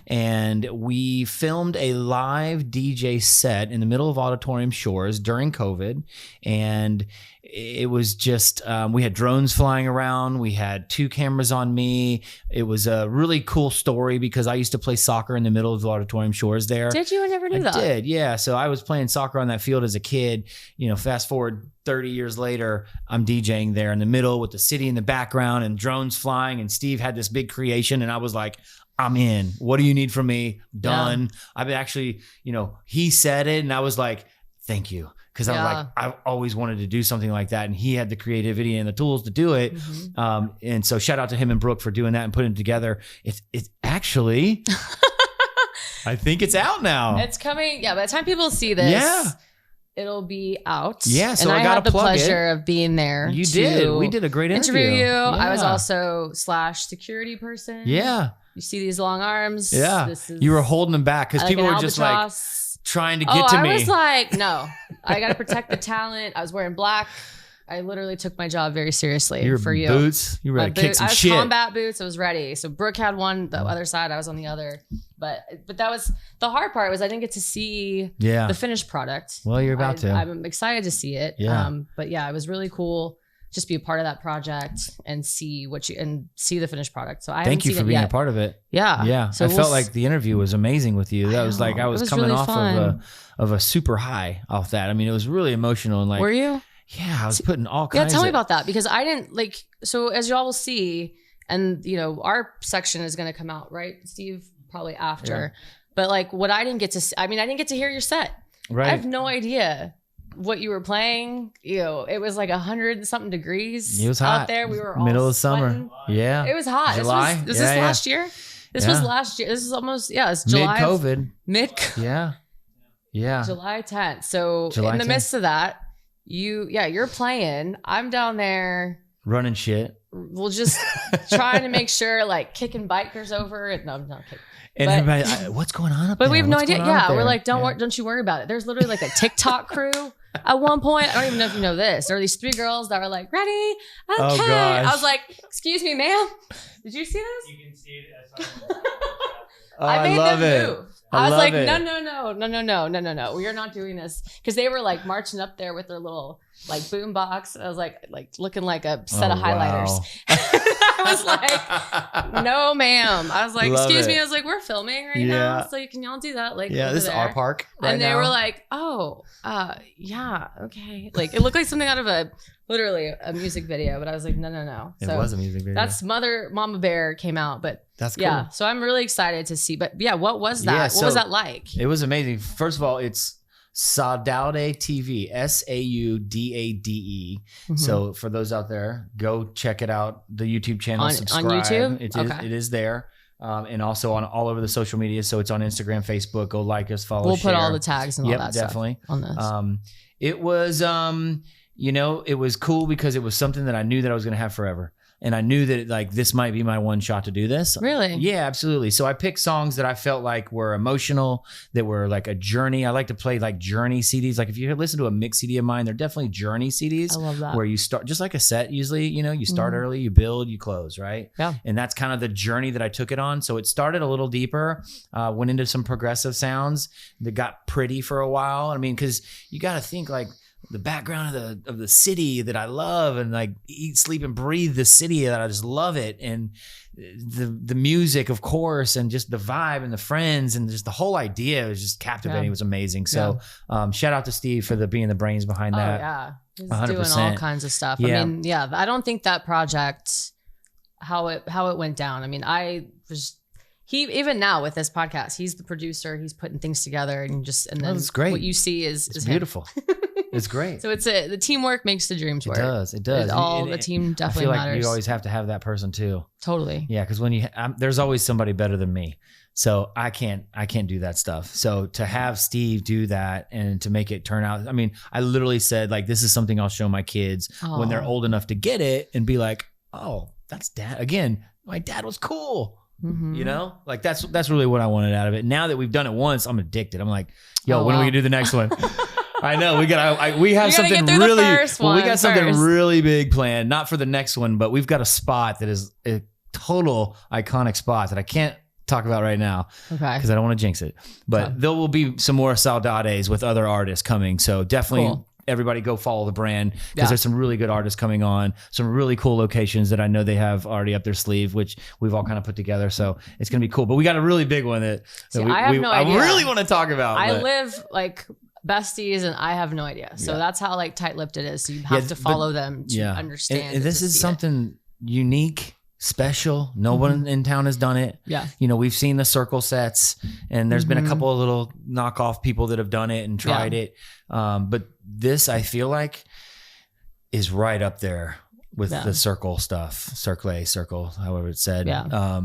and we filmed a live DJ set in the middle of Auditorium Shores during COVID, and it was just we had drones flying around. We had 2 cameras on me. It was a really cool story because I used to play soccer in the middle of the Auditorium Shores there. Did you? I never knew that. I did, yeah. So I was playing soccer on that field as a kid. You know, fast forward 30 years later, I'm DJing there in the middle with the city in the background and drones flying. And Steve had this big creation, and I was like, I'm in. What do you need from me? Done. Yeah. I've actually, you know, he said it, and I was like, thank you. Because I was like, I've always wanted to do something like that. And he had the creativity and the tools to do it. And so shout out to him and Brooke for doing that and putting it together. It's actually, I think it's out now. It's coming. Yeah. By the time people see this, it'll be out. Yeah. So and I got had the pleasure of being there. You did. We did a great interview. You. Yeah. I was also / security person. Yeah. You see these long arms. Yeah. You were holding them back because people were just like trying to get to me. I was like, no, I got to protect the talent. I was wearing black. I literally took my job very seriously for you. Boots. You were ready to kick some shit. I was combat boots. I was ready. So Brooke had one, the other side. I was on the other. But that was the hard part was I didn't get to see the finished product. Well, you're about to. I'm excited to see it. Yeah. But yeah, it was really cool. Just be a part of that project and see the finished product. So thank you for being a part of it. Yeah. Yeah. So I felt like the interview was amazing with you. That was like, I was coming really off of a super high off that. I mean, it was really emotional and like, were you? Yeah. I was putting all kinds tell me about that because I didn't so as y'all will see, and you know, our section is going to come out, right, Steve? Probably after. Yeah. But like what I didn't get to see, I didn't get to hear your set. Right. I have no idea what you were playing. You know, it was like 100 something degrees. It was hot out there. We were all middle of sweating. summer. Yeah. It was hot. July. Was this last year? This was last year. This is almost, it's July. Mid-COVID. Yeah. July 10th. So July in the 10th. midst of that, you're playing. I'm down there. Running shit. We'll just trying to make sure like kicking bikers over. No, I'm not kicking. And everybody, what's going on up there? But we have no idea. Yeah, we're like, don't don't you worry about it. There's literally like a TikTok crew at one point. I don't even know if you know this. There were these 3 girls that were like, ready? Okay. Oh, gosh. I was like, excuse me, ma'am. Did you see this? You can see it. I made love them it. move. I was like, it. no. We are not doing this. Because they were like marching up there with their little like boom box. I was like looking like a set of highlighters. Wow. I was like, no, ma'am. I was like, excuse me. I was like, we're filming right now. So can y'all do that? Like, this is our park right and they now. were like, oh, yeah, okay. Like it looked like something out of literally a music video, but I was like, no. It was a music video. That's Mama Bear came out, but that's cool. Yeah. So I'm really excited to see. But yeah, what was that? What was that like? It was amazing. First of all, it's Saudade TV, SAUDADE. So for those out there, go check it out. The YouTube channel, subscribe. On YouTube? It is there. And also on all over the social media. So it's on Instagram, Facebook. Go like us, follow, we'll share. Put all the tags and all that definitely. Stuff on this. It was, it was cool because it was something that I knew that I was going to have forever. And I knew that like this might be my one shot to do this. Really? Yeah, absolutely. So I picked songs that I felt like were emotional, that were like a journey. I like to play like journey CDs. Like if you listen to a mix CD of mine, they're definitely journey CDs. I love that. Where you start just like a set usually, you start early, you build, you close, right? Yeah. And that's kind of the journey that I took it on. So it started a little deeper, went into some progressive sounds that got pretty for a while. I mean, because you got to think like the background of the city that I love, and like eat, sleep, and breathe the city that I just love it, and the music, of course, and just the vibe and the friends and just the whole idea was just captivating. It was amazing. So shout out to Steve for being the brains behind that. Yeah, he's 100%. doing all kinds of stuff. Yeah. I mean, I don't think that project, how it went down. I mean, even now with this podcast, he's the producer. He's putting things together, and then that's great. What you see is beautiful. It's great. So the teamwork makes the dreams work. It does. The team definitely matters. I feel like you always have to have that person too. Totally. Yeah, because when there's always somebody better than me. So I can't do that stuff. So to have Steve do that and to make it turn out, I mean, I literally said like, this is something I'll show my kids when they're old enough to get it and be like, oh, that's dad. Again, my dad was cool. Mm-hmm. You know, like that's really what I wanted out of it. Now that we've done it once, I'm addicted. I'm like, yo, when are we gonna do the next one? I know we have something really big planned, not for the next one, but we've got a spot that is a total iconic spot that I can't talk about right now because I don't want to jinx it. But there will be some more saudades with other artists coming. So definitely everybody go follow the brand because there's some really good artists coming on, some really cool locations that I know they have already up their sleeve, which we've all kind of put together. So it's going to be cool. But we got a really big one that I really want to talk about. I live like besties and I have no idea. So that's how like tight-lipped it is. So you have to follow them to understand. And this is something unique, special. No one in town has done it. Yeah. You know, we've seen the circle sets and there's been a couple of little knockoff people that have done it and tried it. But this, I feel like, is right up there with the circle stuff, circle, however it's said. Yeah.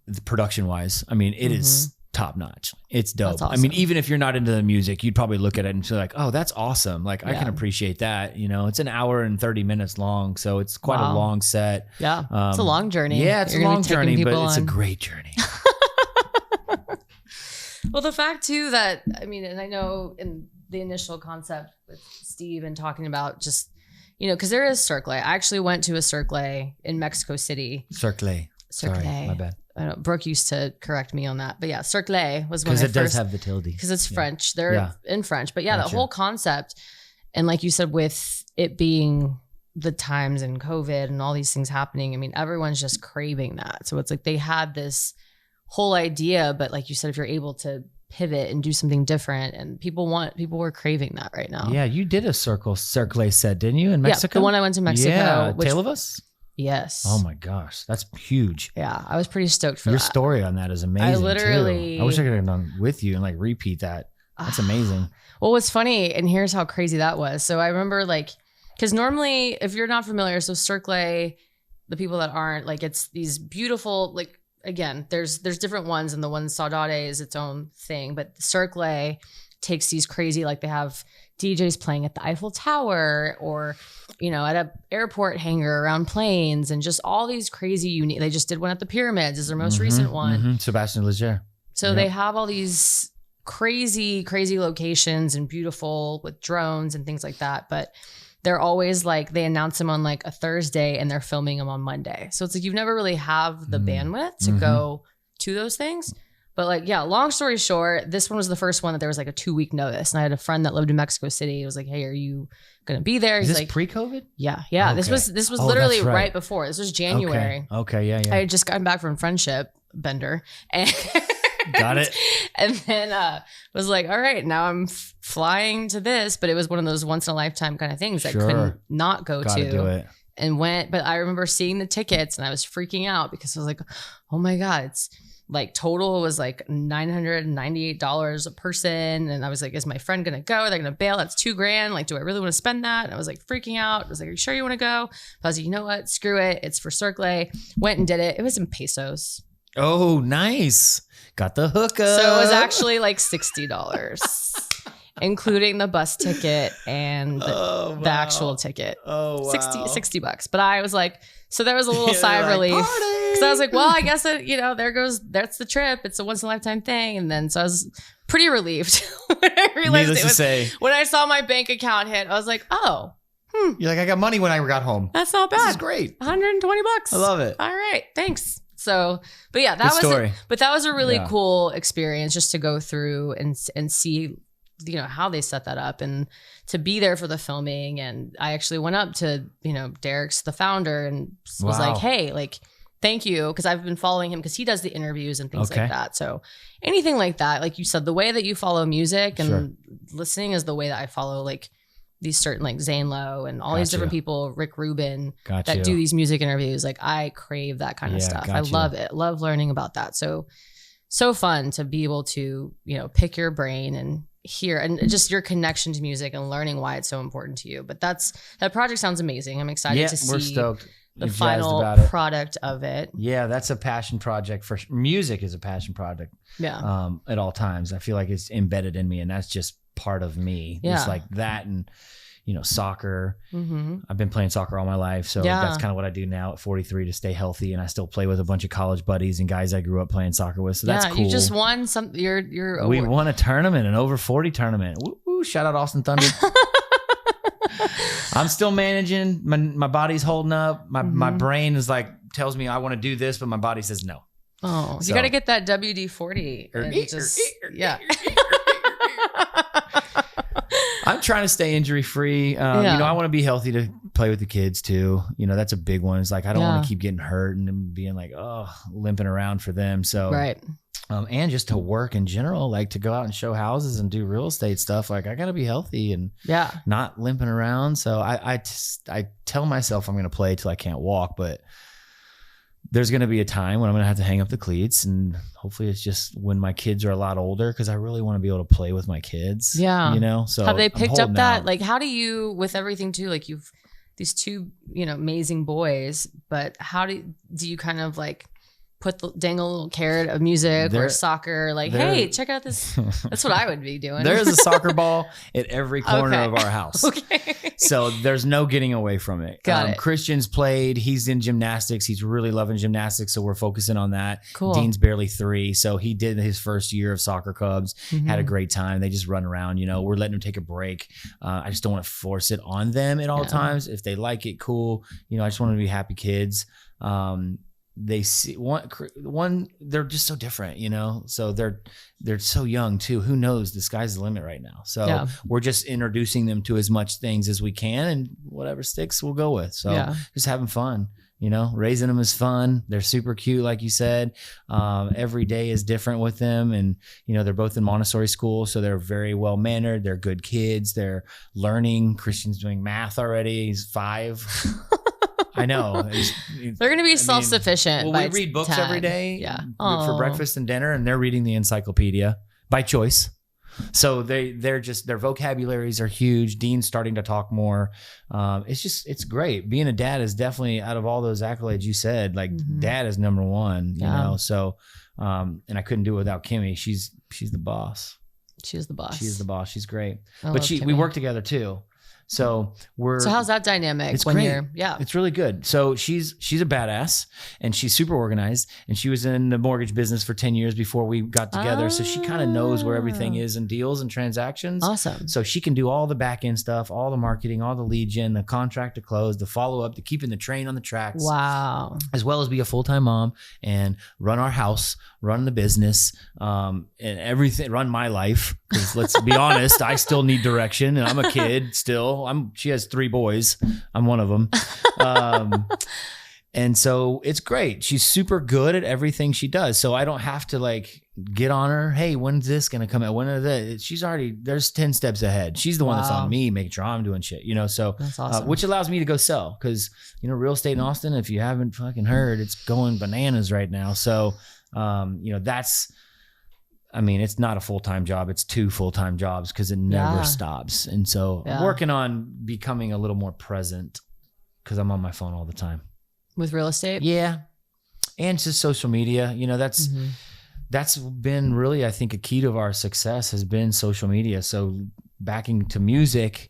The production wise, I mean, it is top notch. It's dope. Awesome. I mean, even if you're not into the music, you'd probably look at it and be like, oh, that's awesome. Like I can appreciate that. You know, it's an hour and 30 minutes long. So it's quite a long set. Yeah. It's a long journey. Yeah, it's a long journey, but it's a great journey. Well, the fact too that, I mean, and I know in the initial concept with Steve and talking about just, you know, because there is Circle. I actually went to a Circle in Mexico City. Circle. Sorry, my bad. I know Brooke used to correct me on that, but Circle was when because it does have the tilde because it's French. They're in French, but the whole concept, and like you said, with it being the times and COVID and all these things happening, I mean, everyone's just craving that. So it's like they had this whole idea, but like you said, if you're able to pivot and do something different, and people were craving that right now. Yeah, you did a Circle set, didn't you, in Mexico? Yeah, the one I went to Mexico. Yeah, Tale of Us. Yes. Oh my gosh, that's huge. Yeah, I was pretty stoked for your that. story on that is amazing. I wish I could have done with you and like repeat that. That's amazing. Well, what's funny, and here's how crazy that was. So I remember like, because normally, if you're not familiar, so Circle, the people that aren't, like it's these beautiful, like again, there's different ones, and the one Saudade is its own thing, but Circle takes these crazy, like they have DJs playing at the Eiffel Tower or, you know, at a airport hangar around planes, and just all these crazy unique. They just did one at the Pyramids is their most recent one. Sebastian Leger. So they have all these crazy locations and beautiful with drones and things like that. But they're always like, they announce them on like a Thursday and they're filming them on Monday. So it's like, you've never really have the bandwidth to go to those things. But like, long story short, this one was the first one that there was like a 2-week notice. And I had a friend that lived in Mexico City. He was like, hey, are you going to be there? He's Is this like, pre-COVID? Yeah. Okay. This was literally right before. This was January. Okay. Yeah. I had just gotten back from Friendship Bender. And got it. And then was like, all right, now I'm flying to this. But it was one of those once in a lifetime kind of things I couldn't not go Gotta to. Do it. And went, but I remember seeing the tickets and I was freaking out because I was like, oh my God, it's like total was like $998 a person. And I was like, is my friend going to go? They're going to bail. That's $2,000. Like, do I really want to spend that? And I was like freaking out. I was like, are you sure you want to go? But I was like, you know what? Screw it. It's for Circle. Went and did it. It was in pesos. Oh, nice. Got the hookup. So it was actually like $60. Including the bus ticket and the actual ticket. Oh, wow. $60. But I was like, so there was a little sigh of relief. Because I was like, well, I guess that, you know, that's the trip. It's a once in a lifetime thing. And then so I was pretty relieved when I realized when I saw my bank account hit, I was like, oh. You're like, I got money when I got home. That's not bad. This is great. $120. I love it. All right. Thanks. So, but yeah, that was a really cool experience just to go through and see how they set that up and to be there for the filming. And I actually went up to, Derek's the founder and was like, hey, like, thank you. Because I've been following him because he does the interviews and things like that. So anything like that, like you said, the way that you follow music and listening is the way that I follow like these certain like Zane Lowe and all these different people, Rick Rubin, that do these music interviews. Like I crave that kind of stuff. I love it. Love learning about that. So fun to be able to, pick your brain and hear and just your connection to music and learning why it's so important to you. But that project sounds amazing. I'm excited to see we're stoked. The final product of it. Yeah, that's a passion project for music is a passion project. Yeah. At all times. I feel like it's embedded in me and that's just part of me. Yeah. It's like that and soccer. Mm-hmm. I've been playing soccer all my life. So that's kind of what I do now at 43 to stay healthy. And I still play with a bunch of college buddies and guys I grew up playing soccer with. So that's cool. You just won we won a tournament, an over 40 tournament. Woo, shout out Austin Thunder. I'm still managing. My body's holding up. My brain is like, tells me I want to do this, but my body says no. Oh, so you got to get that WD-40. Yeah. I'm trying to stay injury free. I want to be healthy to play with the kids too. That's a big one. It's like, I don't want to keep getting hurt and being like, limping around for them. So, and just to work in general, like to go out and show houses and do real estate stuff. Like I got to be healthy and not limping around. So I tell myself I'm going to play till I can't walk, but there's going to be a time when I'm going to have to hang up the cleats, and hopefully it's just when my kids are a lot older, because I really want to be able to play with my kids. Yeah. So have they picked up that? Out. Like, how do you, with everything too, like you've these two, amazing boys, but how do you kind of like dangle a little carrot of music or soccer? Like, hey, check out this. That's what I would be doing. There's a soccer ball at every corner of our house. Okay. So there's no getting away from it. Got it. Christian's played. He's in gymnastics. He's really loving gymnastics. So we're focusing on that. Cool. Dean's barely 3. So he did his first year of soccer clubs, had a great time. They just run around, we're letting them take a break. I just don't want to force it on them at all times. If they like it, cool. I just want them to be happy kids. They see one they're just so different, so they're so young too. Who knows? The sky's the limit right now. So we're just introducing them to as much things as we can, and whatever sticks we'll go with. So just having fun, raising them is fun. They're super cute. Like you said, every day is different with them. And, they're both in Montessori school. So they're very well mannered. They're good kids. They're learning. Christian's doing math already. He's 5. I know. They're going to be self-sufficient. We read books 10. every day for breakfast and dinner, and they're reading the encyclopedia by choice. So their vocabularies are huge. Dean's starting to talk more. It's great. Being a dad is definitely, out of all those accolades you said, like dad is number one, you know? So, and I couldn't do it without Kimmy. She's the boss. She is the boss. She's the boss. She's great. We work together too. So how's that dynamic? It's great. It's really good. So she's a badass and she's super organized, and she was in the mortgage business for 10 years before we got together. So she kind of knows where everything is in deals and transactions. Awesome. So she can do all the back end stuff, all the marketing, all the lead gen, the contract to close, the follow up, the keeping the train on the tracks. Wow. As well as be a full-time mom and run our house, run the business, and everything, run my life. Because let's be honest, I still need direction, and I'm a kid still. She has 3 boys. I'm one of them. And so it's great. She's super good at everything she does. So I don't have to like get on her. Hey, when's this going to come out? When is that? She's already, there's 10 steps ahead. She's the one that's on me, making sure I'm doing shit, so that's awesome. Which allows me to go sell. Cause real estate in Austin, if you haven't fucking heard, it's going bananas right now. So, it's not a full-time job. It's 2 full-time jobs because it never stops. And so I'm working on becoming a little more present because I'm on my phone all the time. With real estate? Yeah. And just social media. That's been really, I think, a key to our success has been social media. So backing to music,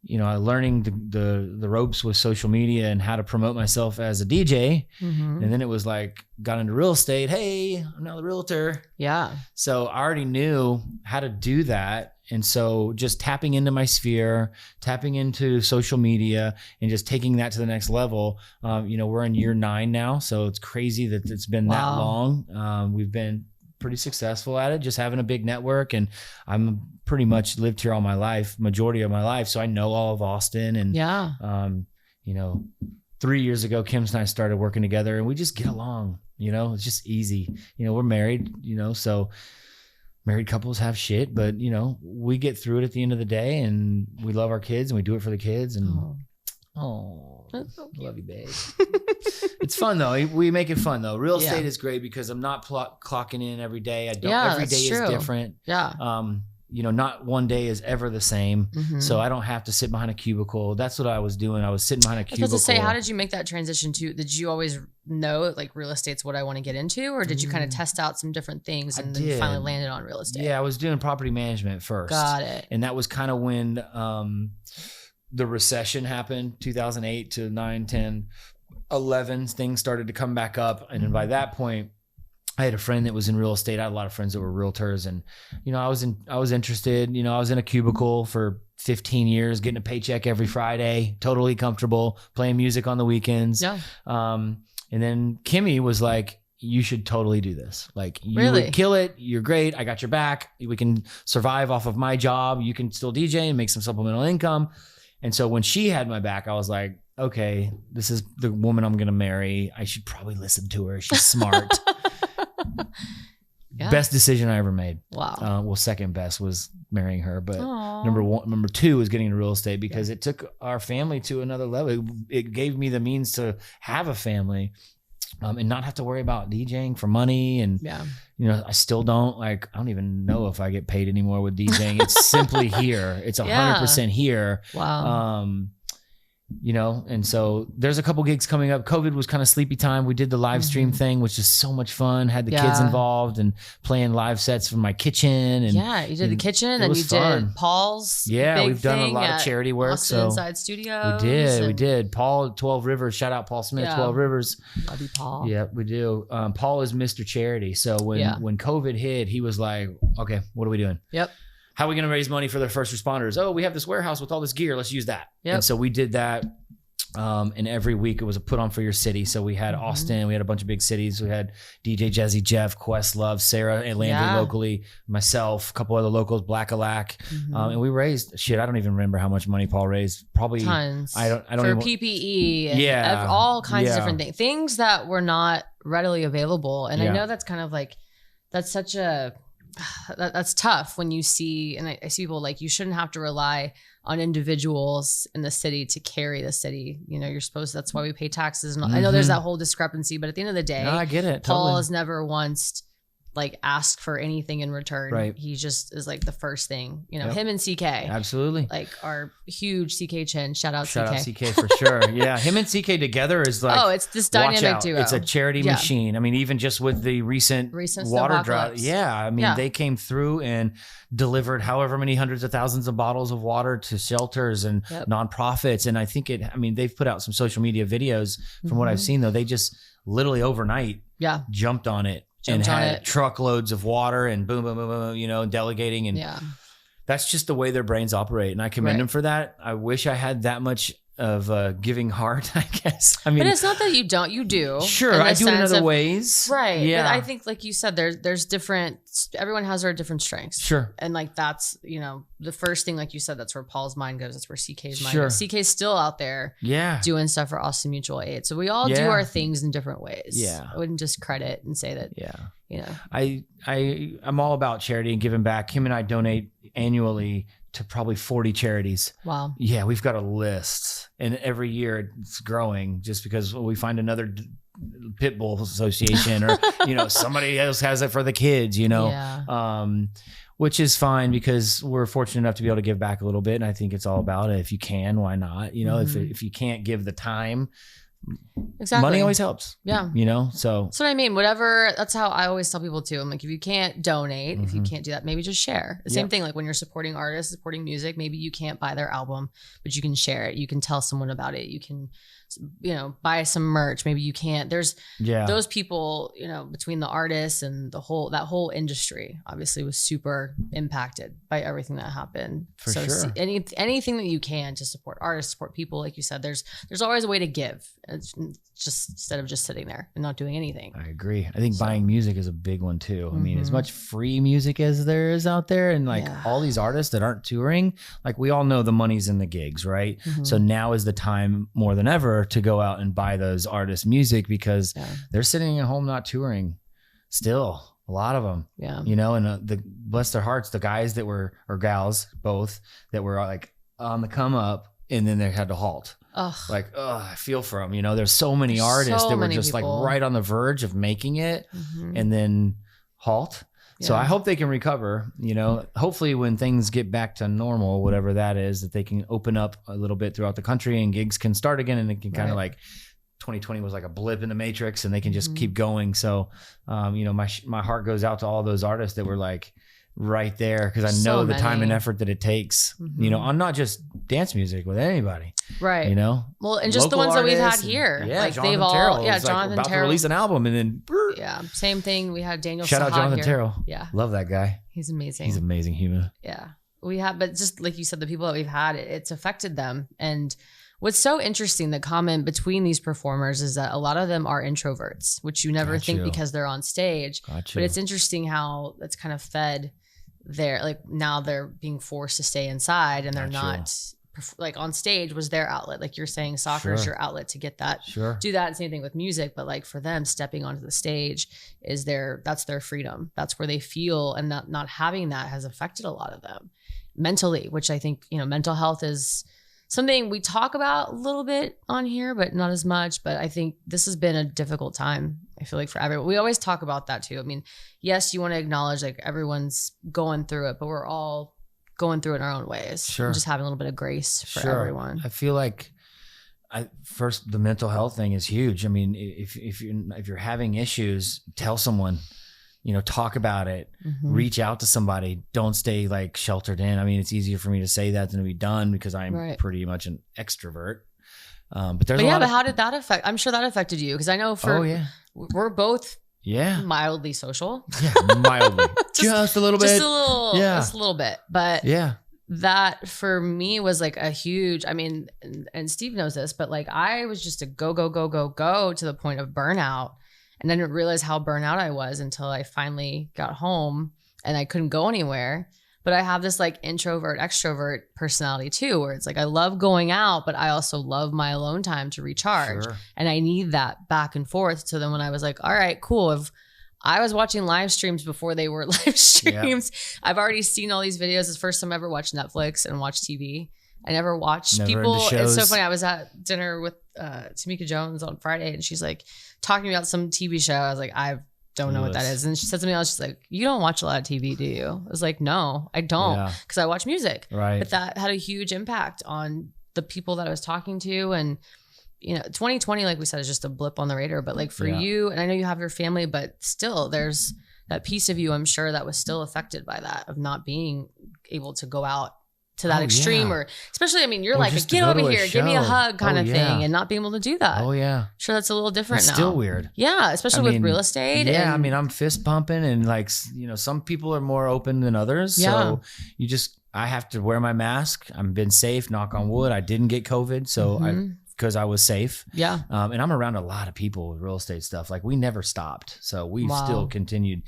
learning the ropes with social media and how to promote myself as a DJ. And then it was like, got into real estate. Hey, I'm now the realtor. Yeah. So I already knew how to do that. And so just tapping into my sphere, tapping into social media, and just taking that to the next level. We're in year 9 now. So it's crazy that it's been that long. We've been pretty successful at it, just having a big network. And I'm pretty much lived here all my life, majority of my life. So I know all of Austin. And, you know, 3 years ago, Kim and I started working together and we just get along, you know, it's just easy. You know, we're married, you know, so married couples have shit, but you know, we get through it at the end of the day and we love our kids and we do it for the kids. And that's so cute. Love you, babe. It's fun though. We make it fun though. Real estate is great because I'm not clocking in every day. I don't. Every day is different. Yeah. You know, not one day is ever the same. So I don't have to sit behind a cubicle. That's what I was doing. I was sitting behind a cubicle. I was supposed to say, how did you make that transition to? Did you always know like real estate's what I want to get into, or did you kind of test out some different things and then you finally landed on real estate? Yeah, I was doing property management first. Got it. And that was kind of when the recession happened, 2008 to 9, 10, 11. Things started to come back up, and then by that point, I had a friend that was in real estate. I had a lot of friends that were realtors, and you know, I was interested. You know, I was in a cubicle for 15 years, getting a paycheck every Friday, totally comfortable, playing music on the weekends. Yeah. And then Kimmy was like, "You should totally do this. Like, you would kill it. You're great. I got your back. We can survive off of my job. You can still DJ and make some supplemental income." And so when she had my back, I was like, "Okay, this is the woman I'm gonna marry. I should probably listen to her. She's smart." Best decision I ever made. Wow. Well, second best was marrying her, but number two was getting into real estate because it took our family to another level. It gave me the means to have a family and not have to worry about DJing for money. And you know, I still don't I don't even know if I get paid anymore with DJing. It's simply here. It's 100% here. Wow. You know, and so there's a couple gigs coming up. COVID was kind of sleepy time. We did the live stream thing, which is so much fun. Had the kids involved and playing live sets from my kitchen. And you did the kitchen and you did Paul's. Yeah, we've done a lot of charity work. Austin Inside Studios. We did. Paul, 12 Rivers. Shout out Paul Smith, 12 Rivers. Love you, Paul. Yeah, we do. Paul is Mr. Charity. So when COVID hit, he was like, "Okay, what are we doing?" Yep. How are we going to raise money for the first responders? Oh, we have this warehouse with all this gear. Let's use that. Yep. And so we did that. And every week it was a put on for your city. So we had Austin, we had a bunch of big cities. We had DJ Jazzy Jeff, Questlove, Sarah, and Landry locally, myself, a couple other locals, Black-a-Lack. And we raised I don't even remember how much money Paul raised. Probably tons. I don't for even, PPE and all kinds of different things. Things that were not readily available. And I know that's kind of like, that's such a that's tough when you see, and I see people like, you shouldn't have to rely on individuals in the city to carry the city. You know, you're supposed to, that's why we pay taxes. And I know there's that whole discrepancy, but at the end of the day, I get it. Paul has never once like asked for anything in return. Right. He just is like the first thing, you know, him and CK. Absolutely. Like our huge CK chin. Shout out CK for sure. Yeah. Him and CK together is like, it's this dynamic duo. It's a charity machine. I mean, even just with the recent water drought. Yeah. I mean, they came through and delivered however many hundreds of thousands of bottles of water to shelters and nonprofits. And I think they've put out some social media videos from what I've seen though. They just literally overnight jumped on it. And had truckloads of water and boom, boom, boom, boom, you know, delegating. And that's just the way their brains operate. And I commend them for that. I wish I had that much of a giving heart, I guess. I mean, but it's not that you don't, you do. Sure, I do it in other ways. Right. Yeah. But I think, like you said, there's different, everyone has their different strengths. Sure. And like, that's, you know, the first thing, like you said, that's where Paul's mind goes. That's where CK's mind goes. CK's still out there doing stuff for Austin Mutual Aid. So we all do our things in different ways. Yeah. I wouldn't just credit and say that, you know. I'm all about charity and giving back. Him and I donate annually to probably 40 charities. Wow. Yeah, we've got a list. And every year it's growing just because we find another pit bull association or, you know, somebody else has it for the kids, you know, which is fine because we're fortunate enough to be able to give back a little bit. And I think it's all about it. If you can, why not? You know, if you can't give the time, money always helps. Yeah. You know, so that's what I mean. Whatever. That's how I always tell people too. I'm like, if you can't donate, if you can't do that, maybe just share. The same thing, like when you're supporting artists, supporting music, maybe you can't buy their album, but you can share it. You can tell someone about it. You can, you know, buy some merch. Maybe you can't. There's those people, you know, between the artists and that whole industry obviously was super impacted by everything that happened. For sure. Anything that you can to support artists, support people, like you said, there's always a way to give. It's just instead of just sitting there and not doing anything. I agree. I think buying music is a big one too. I mean, as much free music as there is out there, and like all these artists that aren't touring, like we all know the money's in the gigs, right? So now is the time more than ever to go out and buy those artists' music because they're sitting at home not touring still. A lot of them, you know, and bless their hearts, the guys that were, or gals, both, that were like on the come up and then they had to halt. I feel for them. You know, there's so many artists that were just people. Like right on the verge of making it and then halt. So I hope they can recover, you know, hopefully when things get back to normal, whatever that is, that they can open up a little bit throughout the country and gigs can start again and it can kind of like 2020 was like a blip in the matrix and they can just keep going. So, you know, my heart goes out to all those artists that were like right there. Cause I know the time and effort that it takes, you know, on not just dance music with anybody. Right. You know, well, and just local the ones that we've had here, like Jonathan they've all, Terrell Jonathan like about Terrell to release an album and then, same thing. We had Daniel. Shout out Jonathan here. Terrell. Yeah. Love that guy. He's amazing. He's an amazing human. Yeah. We have, but just like you said, the people that we've had, it's affected them. And what's so interesting, the comment between these performers is that a lot of them are introverts, which you never think because they're on stage. But it's interesting how that's kind of fed there. Like now they're being forced to stay inside and they're not like on stage was their outlet. Like you're saying, soccer is your outlet to get that, do that. And same thing with music. But like for them, stepping onto the stage is that's their freedom. That's where they feel, and not having that has affected a lot of them mentally, which I think, you know, mental health is something we talk about a little bit on here, but not as much. But I think this has been a difficult time. I feel like for everyone, we always talk about that too. I mean, yes, you want to acknowledge like everyone's going through it, but we're all going through it in our own ways. And just having a little bit of grace for everyone. I feel like first the mental health thing is huge. I mean, if you're having issues, tell someone. You know, talk about it, reach out to somebody. Don't stay like sheltered in. I mean, it's easier for me to say that than to be done because I'm pretty much an extrovert. But how did that affect? I'm sure that affected you because I know we're both mildly social. Yeah, mildly. just a little bit. Just a little bit. But that for me was like a huge, I mean, and Steve knows this, but like I was just a go to the point of burnout. And I didn't realize how burnout I was until I finally got home and I couldn't go anywhere. But I have this like introvert, extrovert personality too, where it's like I love going out, but I also love my alone time to recharge. And I need that back and forth. So then when I was like, all right, cool. If I was watching live streams before they were live streams, I've already seen all these videos. It's the first time I ever watched Netflix and watched TV. I never watched people. It's so funny. I was at dinner with Tamika Jones on Friday and she's like talking about some TV show. I was like, I don't know what that is. And she said something else. She's like, you don't watch a lot of TV, do you? I was like, no, I don't. Because I watch music. But that had a huge impact on the people that I was talking to. And, you know, 2020, like we said, is just a blip on the radar. But like for you, and I know you have your family, but still there's that piece of you, I'm sure, that was still affected by that, of not being able to go out to that extreme, or especially, I mean, you're like, get over here, give me a hug kind of thing, and not being able to do that. Sure, that's a little different now. Still weird. Yeah, especially with real estate. Yeah, I mean, I'm fist pumping, and like, you know, some people are more open than others. So I have to wear my mask. I've been safe, knock on wood. I didn't get COVID, so because I was safe. And I'm around a lot of people with real estate stuff. Like we never stopped, so we've still continued.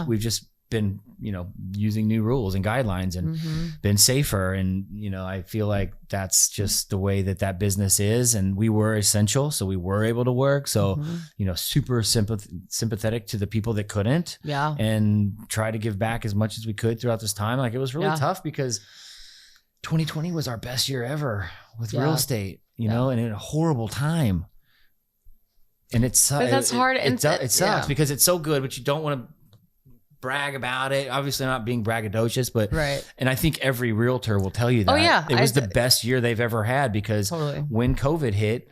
We've just been, you know, using new rules and guidelines and been safer. And, you know, I feel like that's just the way that business is. And we were essential. So we were able to work. So, you know, super sympathetic to the people that couldn't. And try to give back as much as we could throughout this time. Like it was really tough because 2020 was our best year ever with real estate, you know, and in a horrible time. And it's that's hard. It sucks because it's so good, but you don't want to brag about it. Obviously not being braggadocious, but and I think every realtor will tell you that it was the best year they've ever had because when COVID hit,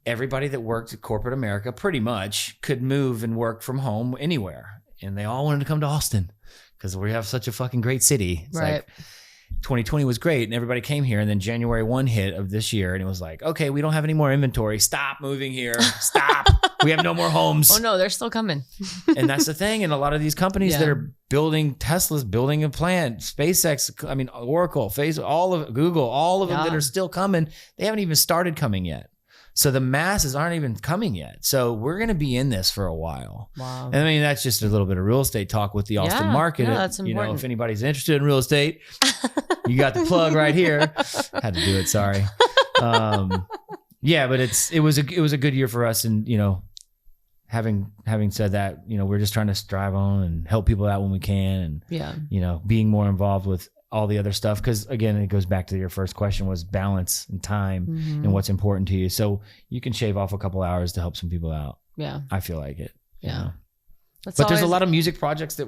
everybody that worked at corporate America pretty much could move and work from home anywhere. And they all wanted to come to Austin because we have such a fucking great city. It's like 2020 was great and everybody came here, and then January 1 hit of this year and it was like, okay, we don't have any more inventory. Stop moving here. Stop. We have no more homes. Oh no, they're still coming. And that's the thing. And a lot of these companies that are building, Tesla's building a plant, SpaceX, I mean, Oracle, Facebook, all of Google, all of them that are still coming, they haven't even started coming yet. So the masses aren't even coming yet. So we're going to be in this for a while. Wow. And I mean, that's just a little bit of real estate talk with the Austin market. Yeah, that's important. You know, if anybody's interested in real estate, you got the plug right here. Had to do it. Sorry. Yeah, but it was a good year for us. And, you know, having said that, you know, we're just trying to strive on and help people out when we can. And, you know, being more involved with all the other stuff. Cause again, it goes back to your first question was balance and time and what's important to you. So you can shave off a couple hours to help some people out. Yeah. I feel like it. Yeah. You know? But there's a lot of music projects that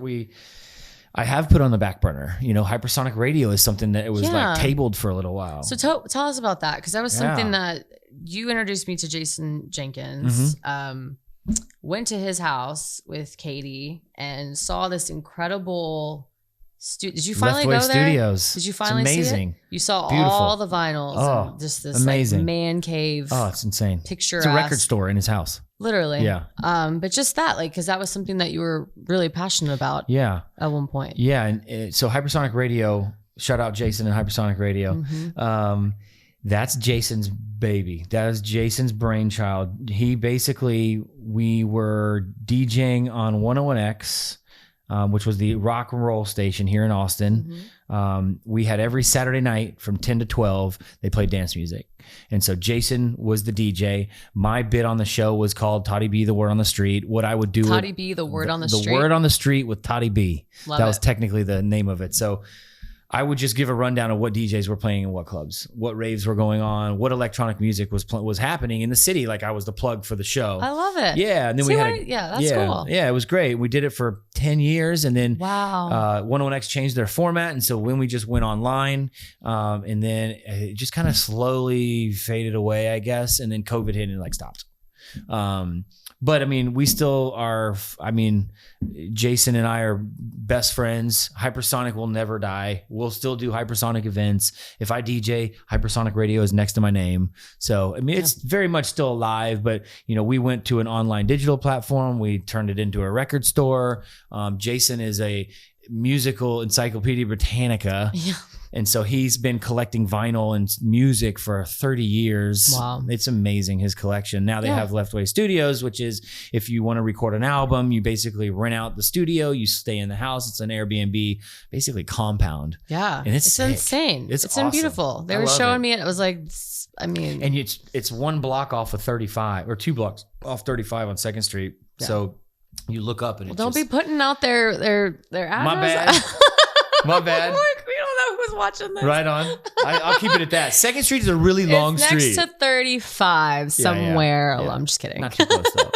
I have put on the back burner. You know, hypersonic radio is something that it was like tabled for a little while. So tell us about that. Cause that was something that you introduced me to Jason Jenkins. Went to his house with Katie and saw this incredible did you finally go there? Studios. Did you finally see it? You saw all the vinyls. And just this amazing like man cave. Oh, it's insane. Picture. It's a record store in his house. Literally. Yeah. But just that, like, because that was something that you were really passionate about. Yeah. At one point. Yeah, and so hypersonic radio. Shout out Jason and hypersonic radio. That's Jason's baby. That is Jason's brainchild. We were DJing on 101X. Which was the rock and roll station here in Austin. We had every Saturday night from 10 to 12, they played dance music. And so Jason was the DJ. My bit on the show was called Toddy B, the word on the street. What I would do. Toddy B, the word on the street. The word on the street with Toddy B. That was technically the name of it. So I would just give a rundown of what DJs were playing in what clubs, what raves were going on, what electronic music was happening in the city. Like I was the plug for the show. I love it. Yeah. And then that's cool. Yeah, it was great. We did it for 10 years and then 101X changed their format. And so when we just went online and then it just kind of slowly faded away, I guess. And then COVID hit and it like stopped. But I mean, we still are, Jason and I are best friends. Hypersonic will never die. We'll still do hypersonic events. If I DJ, hypersonic radio is next to my name. So, I mean, it's very much still alive, but you know, we went to an online digital platform. We turned it into a record store. Jason is a musical Encyclopedia Britannica. Yeah. And so he's been collecting vinyl and music for 30 years. Wow. It's amazing, his collection. Now they have Leftway Studios, which is if you want to record an album, you basically rent out the studio, you stay in the house. It's an Airbnb, basically compound. Yeah. And it's insane. It's awesome. Beautiful. They were showing me it. It was like, and it's one block off of 35 or 2 blocks off 35 on 2nd Street. Yeah. So you look up and don't be putting out their address. My bad. My bad. We don't know who's watching this. Right on. I'll keep it at that. 2nd Street is a really long street. Next to 35 somewhere. Yeah. I'm just kidding. Not too close though.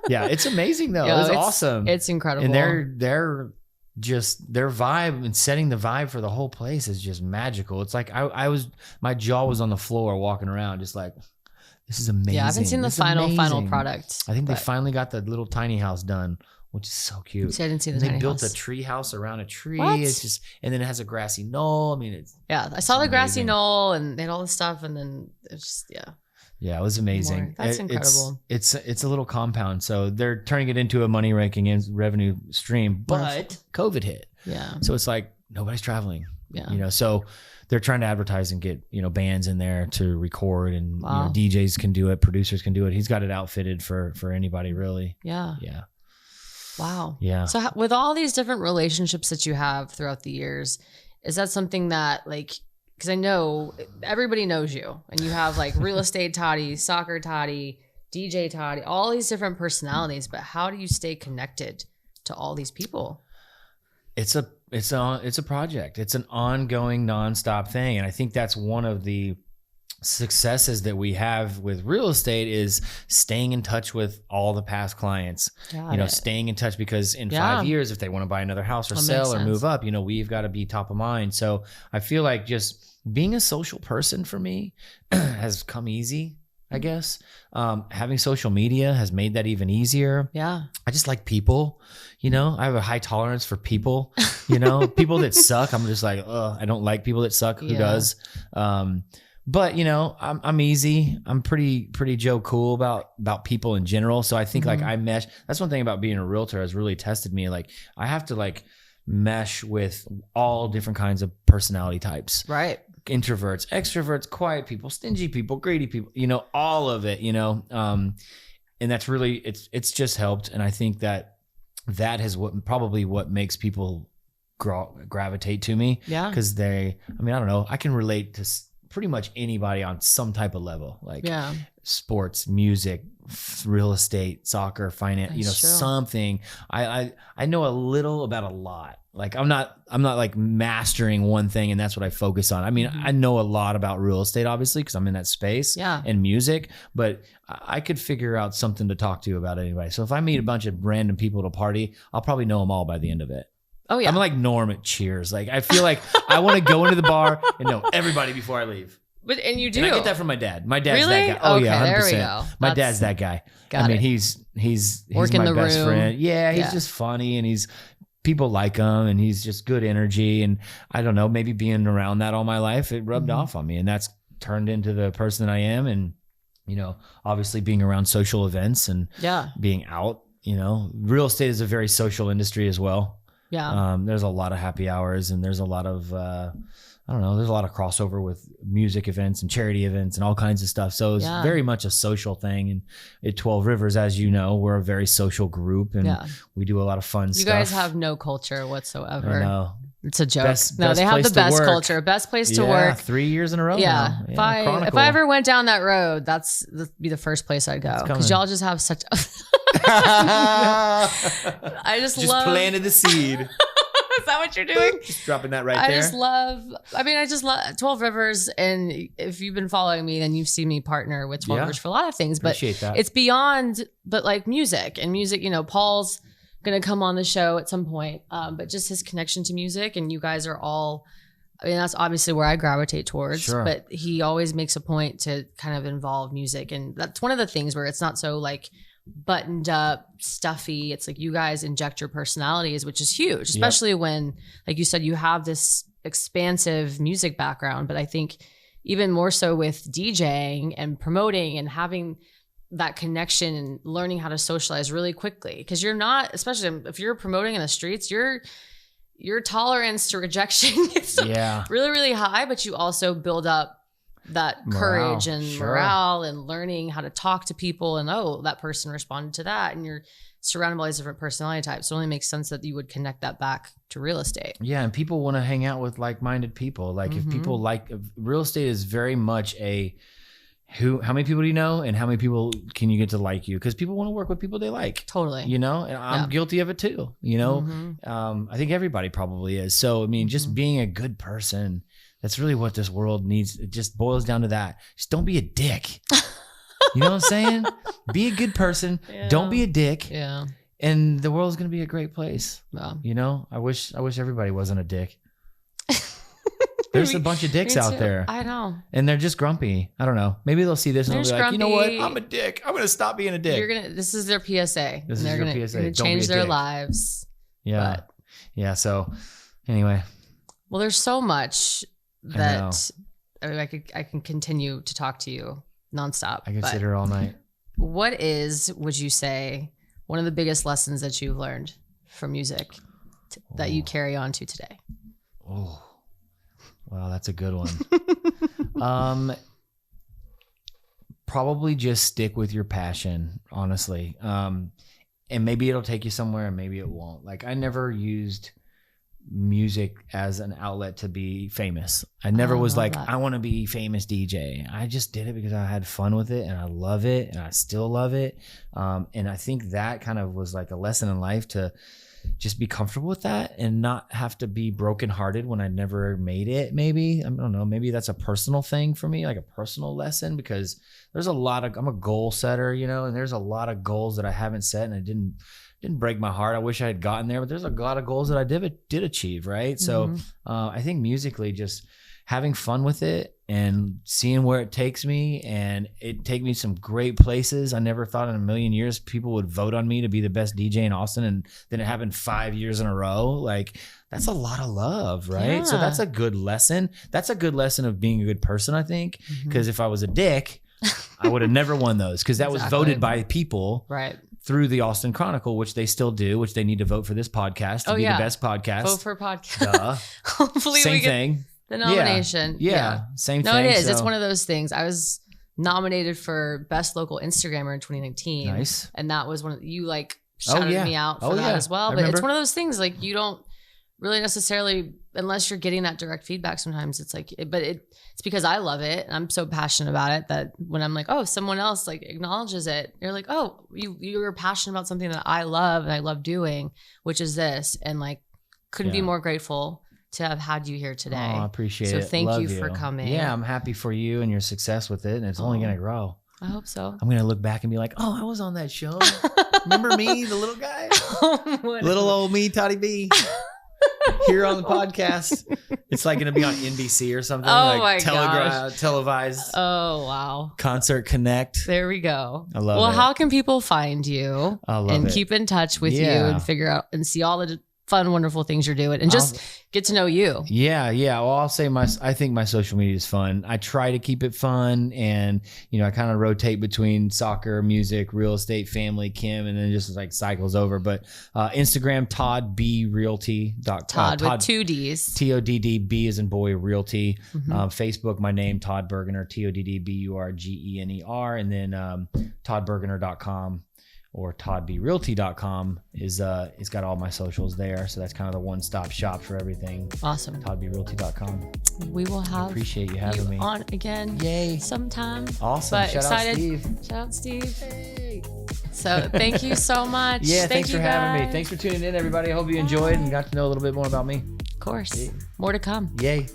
Yeah, it's amazing though. It's awesome. It's incredible. And they're just their vibe and setting the vibe for the whole place is just magical. It's like my jaw was on the floor walking around, just like this is amazing. Yeah, I haven't seen the final product. I think they finally got the little tiny house done, which is so cute. See, I didn't see the tiny house. They built a tree house around a tree. What? It's just, and then it has a grassy knoll. I mean, it's I saw the grassy knoll and they had all this stuff, and then it's just Yeah, it was amazing. That's incredible. It's a little compound, so they're turning it into a money raking and revenue stream. But COVID hit. Yeah. So it's like nobody's traveling. Yeah. You know, so they're trying to advertise and get, you know, bands in there to record and you know, DJs can do it, producers can do it. He's got it outfitted for anybody really. Yeah. Yeah. Wow. Yeah. So with all these different relationships that you have throughout the years, is that something that like, because I know everybody knows you and you have like real estate Toddy, soccer Toddy, DJ Toddy, all these different personalities, but how do you stay connected to all these people? It's a project. It's an ongoing nonstop thing. And I think that's one of the successes that we have with real estate is staying in touch with all the past clients. Staying in touch because in 5 years, if they want to buy another house or sell or move up, you know, we've got to be top of mind. So I feel like just being a social person for me has come easy, I guess. Having social media has made that even easier. Yeah. I just like people, you know, I have a high tolerance for people, you know, people that suck. I'm just like, I don't like people that suck. Who does? But you know, I'm easy. I'm pretty Joe cool about people in general. So I think like I mesh. That's one thing about being a realtor has really tested me. Like I have to like mesh with all different kinds of personality types. Right. introverts, extroverts, quiet people, stingy people, greedy people, all of it, and that's really, it's just helped. And I think that has what makes people gravitate to me. Yeah. Because I don't know, I can relate to pretty much anybody on some type of level, like sports, music, real estate, soccer, finance, That's true. something. I know a little about a lot. Like I'm not like mastering one thing and that's what I focus on. I mean, I know a lot about real estate, obviously, because I'm in that space and music, but I could figure out something to talk to you about anybody. So if I meet a bunch of random people at a party, I'll probably know them all by the end of it. Oh yeah. I'm like Norm at Cheers. Like I feel like I want to go into the bar and know everybody before I leave. And you do. And I get that from my dad. My dad's really? that guy. Oh okay, yeah, 100%. There we go. My dad's that guy. I mean, he's Working my the best room. friend. Yeah, he's just funny and people like him and he's just good energy. And I don't know, maybe being around that all my life, it rubbed off on me, and that's turned into the person I am. And obviously being around social events and being out. Real estate is a very social industry as well. Yeah. There's a lot of happy hours and there's a lot of, there's a lot of crossover with music events and charity events and all kinds of stuff. So it's very much a social thing. And at 12 Rivers, as you know, we're a very social group and we do a lot of fun stuff. You guys have no culture whatsoever. I know. It's a joke. Best they have the best work. culture, best place to work. 3 years in a row. Yeah. Now. If I ever went down that road, that'd be the first place I'd go. Because y'all just have such I just love planted the seed. Is that what you're doing? Just dropping that right there. I just love 12 Rivers. And if you've been following me, then you've seen me partner with 12 Rivers for a lot of things. But Appreciate that. It's beyond, but like music. And music, Paul's going to come on the show at some point. But just his connection to music, and you guys are all, that's obviously where I gravitate towards. Sure. But he always makes a point to kind of involve music. And that's one of the things where it's not so like buttoned up, stuffy. It's like you guys inject your personalities, which is huge, especially when, like you said, you have this expansive music background. But I think even more so with DJing and promoting and having that connection and learning how to socialize really quickly, because you're not, especially if you're promoting in the streets, your tolerance to rejection is really, really high, but you also build up that courage and morale and learning how to talk to people, and that person responded to that, and you're surrounded by all these different personality types. So it only makes sense that you would connect that back to real estate. Yeah, and people want to hang out with like-minded people. Like if people real estate is very much how many people do you know and how many people can you get to like you? Because people want to work with people they like. Totally. And I'm guilty of it too. I think everybody probably is. So, I mean, just being a good person, that's really what this world needs. It just boils down to that. Just don't be a dick. You know what I'm saying? Be a good person. Yeah. Don't be a dick. Yeah. And the world's going to be a great place. Yeah. I wish everybody wasn't a dick. There's a bunch of dicks out there. I know. And they're just grumpy. I don't know. Maybe they'll see this and they'll be like, you know what? I'm a dick. I'm going to stop being a dick. This is their PSA. They're going to change their lives. Yeah. Yeah. So anyway. Well, there's so much that I can continue to talk to you nonstop. I can sit here all night. What would you say, one of the biggest lessons that you've learned from music that you carry on to today? Oh, wow. That's a good one. Probably just stick with your passion, honestly. And maybe it'll take you somewhere and maybe it won't. Like I never used music as an outlet to be famous. I never was like, I want to be famous DJ. I just did it because I had fun with it and I love it and I still love it. And I think that kind of was like a lesson in life to just be comfortable with that and not have to be brokenhearted when I never made it. Maybe, I don't know, maybe that's a personal thing for me, like a personal lesson, because there's I'm a goal setter, and there's a lot of goals that I haven't set and I didn't break my heart. I wish I had gotten there, but there's a lot of goals that I did achieve, right? So I think musically, just having fun with it and seeing where it takes me, and it take me some great places. I never thought in a million years people would vote on me to be the best DJ in Austin, and then it happened 5 years in a row. Like that's a lot of love, right? Yeah. So that's a good lesson. That's a good lesson of being a good person, I think, because if I was a dick, I would have never won those, because that was voted by people, right? Through the Austin Chronicle, which they still do, which they need to vote for this podcast to be the best podcast. Vote for podcast. Hopefully Same thing. the nomination. Yeah. Same no, thing. it is. So. It's one of those things. I was nominated for Best Local Instagrammer in 2019. Nice. And that was one of you like shouted me out for that as well. But remember. it's one of those things like you don't really necessarily, unless you're getting that direct feedback, sometimes it's like, it's because I love it. And I'm so passionate about it that when I'm like, oh, someone else like acknowledges it, you're like, oh, you're passionate about something that I love and I love doing, which is this. And like, couldn't be more grateful to have had you here today. Oh, I appreciate it. So thank Love you for coming. Yeah, I'm happy for you and your success with it. And it's only going to grow. I hope so. I'm going to look back and be like, oh, I was on that show. Remember me, the little guy? Little old me, Toddy B. Here on the podcast. It's like going to be on NBC or something. Oh like my gosh. Televised. Oh, wow. Concert Connect. There we go. I love it. Well, how can people find you and keep in touch with you and figure out and see all the fun, wonderful things you're doing and just get to know you? Yeah. Well, I'll say I think my social media is fun. I try to keep it fun, and I kind of rotate between soccer, music, real estate, family, Kim, and then just like cycles over. But Instagram, Todd B Realty. Todd with 2 D's. TODD, B as in boy, Realty. Facebook, my name, Todd Bergener, TODDBURGENER, and then toddbergener.com. or toddbrealty.com is it's got all my socials there. So that's kind of the one-stop shop for everything. Awesome. toddbrealty.com. We will have appreciate you having me on again. Yay. Sometime. Awesome. But Shout out Steve. Shout out Steve. Hey. So thank you so much. Thanks for having me. Thanks for tuning in, everybody. I hope you enjoyed and got to know a little bit more about me. Of course. More to come. Yay.